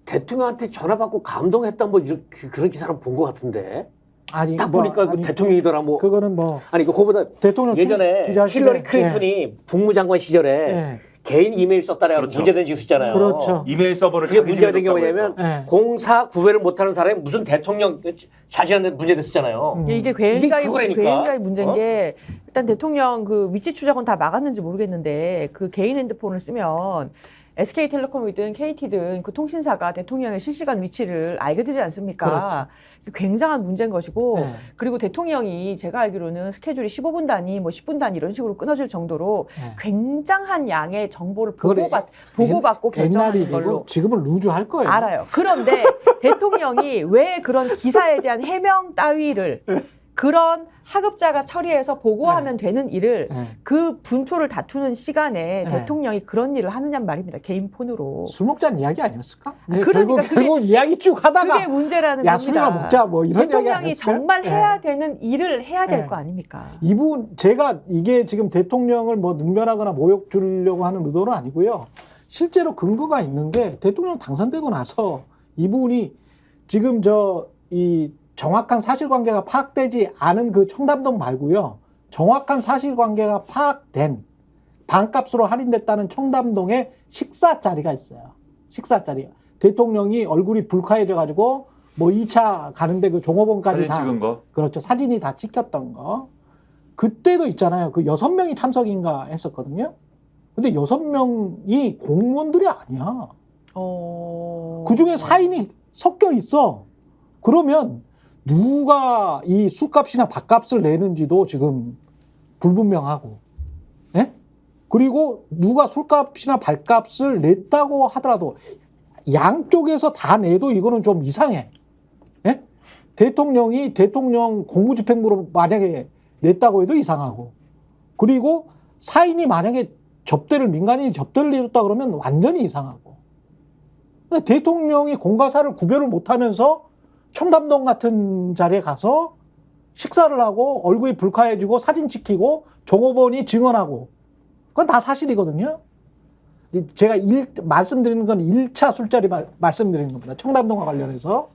대통령한테 전화 받고 감동했다 뭐 이렇게 그런 기사를 본 것 같은데 아니 딱 보니까 그 아니, 대통령이더라 뭐. 그거는 뭐 아니 그거보다 대통령 예전에 기자실에- 힐러리 클린턴이 국무장관 시절에 예. 개인 이메일 썼다라고 그렇죠. 문제된 적 있었잖아요. 그렇죠. 이메일 서버를 그게 자기 문제가 집에 된 게 뒀다고 해서. 뭐냐면 예. 공사 구별을 못하는 사람이 무슨 대통령 자질하는 문제됐었잖아요. 음. 이게 괴행자의 그거라니까. 괴행자의 문제인 어? 게 일단 대통령 그 위치 추적은 다 막았는지 모르겠는데 그 개인 핸드폰을 쓰면 SK텔레콤이든 KT든 그 통신사가 대통령의 실시간 위치를 알게 되지 않습니까? 이게 굉장한 문제인 것이고 예. 그리고 대통령이 제가 알기로는 스케줄이 15분 단위, 뭐 10분 단위 이런 식으로 끊어질 정도로 예. 굉장한 양의 정보를 그거를 보고받고 결정하는 옛날이고 걸로 지금은 루즈할 거예요. 알아요. 그런데 대통령이 왜 그런 기사에 대한 해명 따위를 그런 하급자가 처리해서 보고하면 되는 일을 예. 그 분초를 다투는 시간에 네. 대통령이 그런 일을 하느냐는 말입니다. 개인 폰으로. 술 먹자는 이야기 아니었을까? 그러니까 결국 이야기 쭉 하다가 그게 문제라는 야 겁니다. 술이나 먹자 뭐 이런 이야기 대통령이 아니었을까요? 정말 예. 해야 되는 일을 해야 될 네. 거 아닙니까? 이분 제가 이게 지금 대통령을 뭐 능멸하거나 모욕 주려고 하는 의도는 아니고요. 실제로 근거가 있는 게 대통령 당선되고 나서 이분이 지금 이 정확한 사실관계가 파악되지 않은 그 청담동 말고요. 정확한 사실관계가 파악된 반값으로 할인됐다는 청담동에 식사 자리가 있어요. 식사 자리. 대통령이 얼굴이 불쾌해져 가지고 뭐 2차 가는데 그 종업원까지 사진 찍은 거. 그렇죠. 사진이 다 찍혔던 거. 그때도 있잖아요. 그 6명이 참석인가 했었거든요. 근데 6명이 공무원들이 아니야. 그 중에 사인이 섞여 있어. 그러면 누가 이 술값이나 밥값을 내는지도 지금 불분명하고, 예? 그리고 누가 술값이나 밥값을 냈다고 하더라도 양쪽에서 다 내도 이거는 좀 이상해. 예? 대통령이 대통령 공무집행부로 만약에 냈다고 해도 이상하고, 그리고 사인이 만약에 민간인이 접대를 이뤘다 그러면 완전히 이상하고. 근데 대통령이 공과사를 구별을 못하면서 청담동 같은 자리에 가서 식사를 하고 얼굴이 불쾌해지고 사진 찍히고 종업원이 증언하고 그건 다 사실이거든요. 제가 말씀드리는 건 1차 술자리 말씀드리는 겁니다. 청담동과 관련해서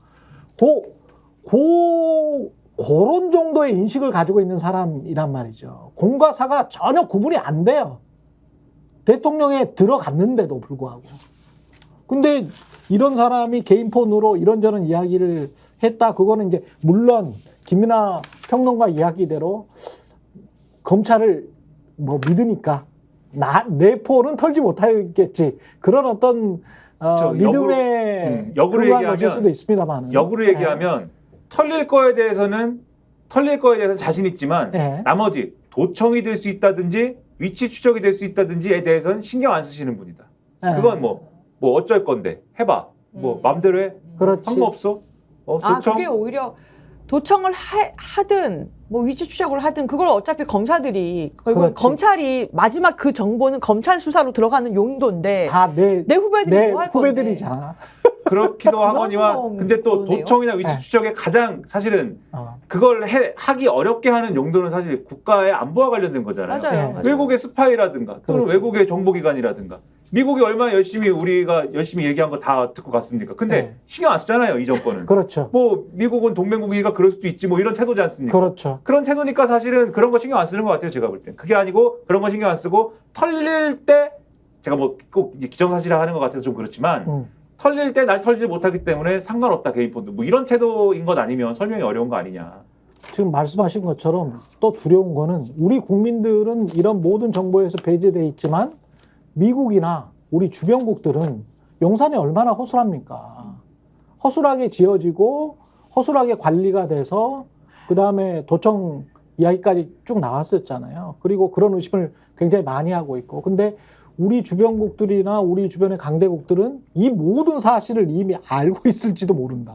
그런 정도의 인식을 가지고 있는 사람이란 말이죠. 공과 사가 전혀 구분이 안 돼요. 대통령에 들어갔는데도 불구하고. 근데 이런 사람이 개인 폰으로 이런저런 이야기를 했다. 그거는 이제 물론 김민하 평론가 이야기대로 검찰을 뭐 믿으니까 내 폰은 털지 못하겠지. 그런 어떤 그렇죠. 믿음에 역으로 불과한 얘기하면- 것일 수도 있습니다만. 역으로 얘기하면 털릴 거에 대해서는 자신 있지만 네. 나머지 도청이 될 수 있다든지 위치 추적이 될 수 있다든지에 대해서는 신경 안 쓰시는 분이다. 네. 그건 뭐 어쩔 건데 해봐. 뭐 맘대로 해. 그렇지. 상관없어. 도청. 그게 오히려 도청을 하든 뭐 위치 추적을 하든 그걸 어차피 검사들이 결국 그렇지. 검찰이 마지막 그 정보는 검찰 수사로 들어가는 용도인데 다 내 후배들이 내 뭐 할 건데. 후배들이잖아. 그렇기도 하거니와 그런 근데 또 거네요. 도청이나 위치 네. 추적에 가장 사실은 그걸 하기 어렵게 하는 용도는 사실 국가의 안보와 관련된 거잖아요. 맞아요. 네. 맞아요. 외국의 스파이라든가 또는 그렇죠. 외국의 정보기관이라든가 미국이 얼마나 열심히 우리가 열심히 얘기한 거 다 듣고 갔습니까? 근데 네. 신경 안 쓰잖아요, 이 정권은. 그렇죠. 뭐 미국은 동맹국이니까 그럴 수도 있지 뭐 이런 태도지 않습니까? 그렇죠. 그런 태도니까 사실은 그런 거 신경 안 쓰는 것 같아요, 제가 볼 땐. 그게 아니고 그런 거 신경 안 쓰고 털릴 때 제가 뭐 꼭 기정사실화 하는 것 같아서 좀 그렇지만 털릴 때 날 털지 못하기 때문에 상관없다 개인 폰도 뭐 이런 태도인 것 아니면 설명이 어려운 거 아니냐. 지금 말씀하신 것처럼 또 두려운 거는 우리 국민들은 이런 모든 정보에서 배제돼 있지만 미국이나 우리 주변국들은 용산이 얼마나 허술합니까? 허술하게 지어지고 허술하게 관리가 돼서 그 다음에 도청 이야기까지 쭉 나왔었잖아요. 그리고 그런 의심을 굉장히 많이 하고 있고. 근데 우리 주변국들이나 우리 주변의 강대국들은 이 모든 사실을 이미 알고 있을지도 모른다.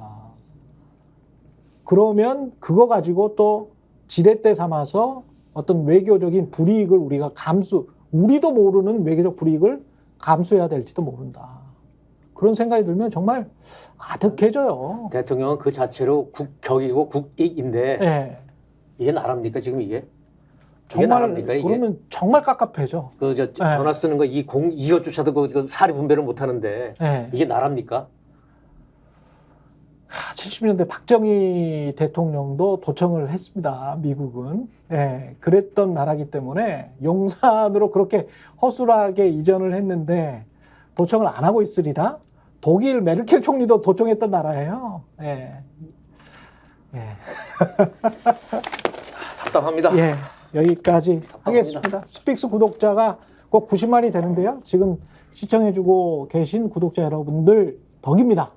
그러면 그거 가지고 또 지렛대 삼아서 어떤 외교적인 불이익을 우리가 우리도 모르는 외교적 불이익을 감수해야 될지도 모른다. 그런 생각이 들면 정말 아득해져요. 대통령은 그 자체로 국격이고 국익인데 예. 이게 나랍니까 지금 이게? 이게 정말 나랍니까 이게? 그러면 정말 깝깝해져. 그 전화 쓰는 거 이것조차도 그 사리 분배를 못 하는데 예. 이게 나랍니까? 70년대 박정희 대통령도 도청을 했습니다. 미국은. 예, 그랬던 나라기 때문에 용산으로 그렇게 허술하게 이전을 했는데 도청을 안 하고 있으리라? 독일 메르켈 총리도 도청했던 나라예요. 예. 예. 답답합니다. 예. 여기까지 하겠습니다. 스픽스 구독자가 꼭 90만이 되는데요. 지금 시청해주고 계신 구독자 여러분들 덕입니다.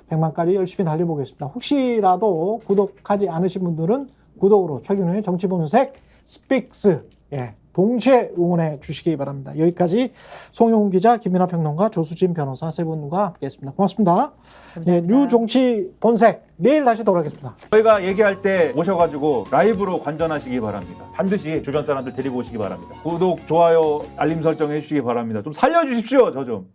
100만까지 열심히 달려보겠습니다. 혹시라도 구독하지 않으신 분들은 구독으로 최근의 정치본색 스픽스 동시에 응원해 주시기 바랍니다. 여기까지 송영훈 기자, 김민하 평론가, 조수진 변호사 세 분과 함께했습니다. 고맙습니다. 뉴정치본색 내일 다시 돌아오겠습니다. 저희가 얘기할 때 오셔가지고 라이브로 관전하시기 바랍니다. 반드시 주변 사람들 데리고 오시기 바랍니다. 구독, 좋아요, 알림 설정 해주시기 바랍니다. 좀 살려주십시오, 저 좀.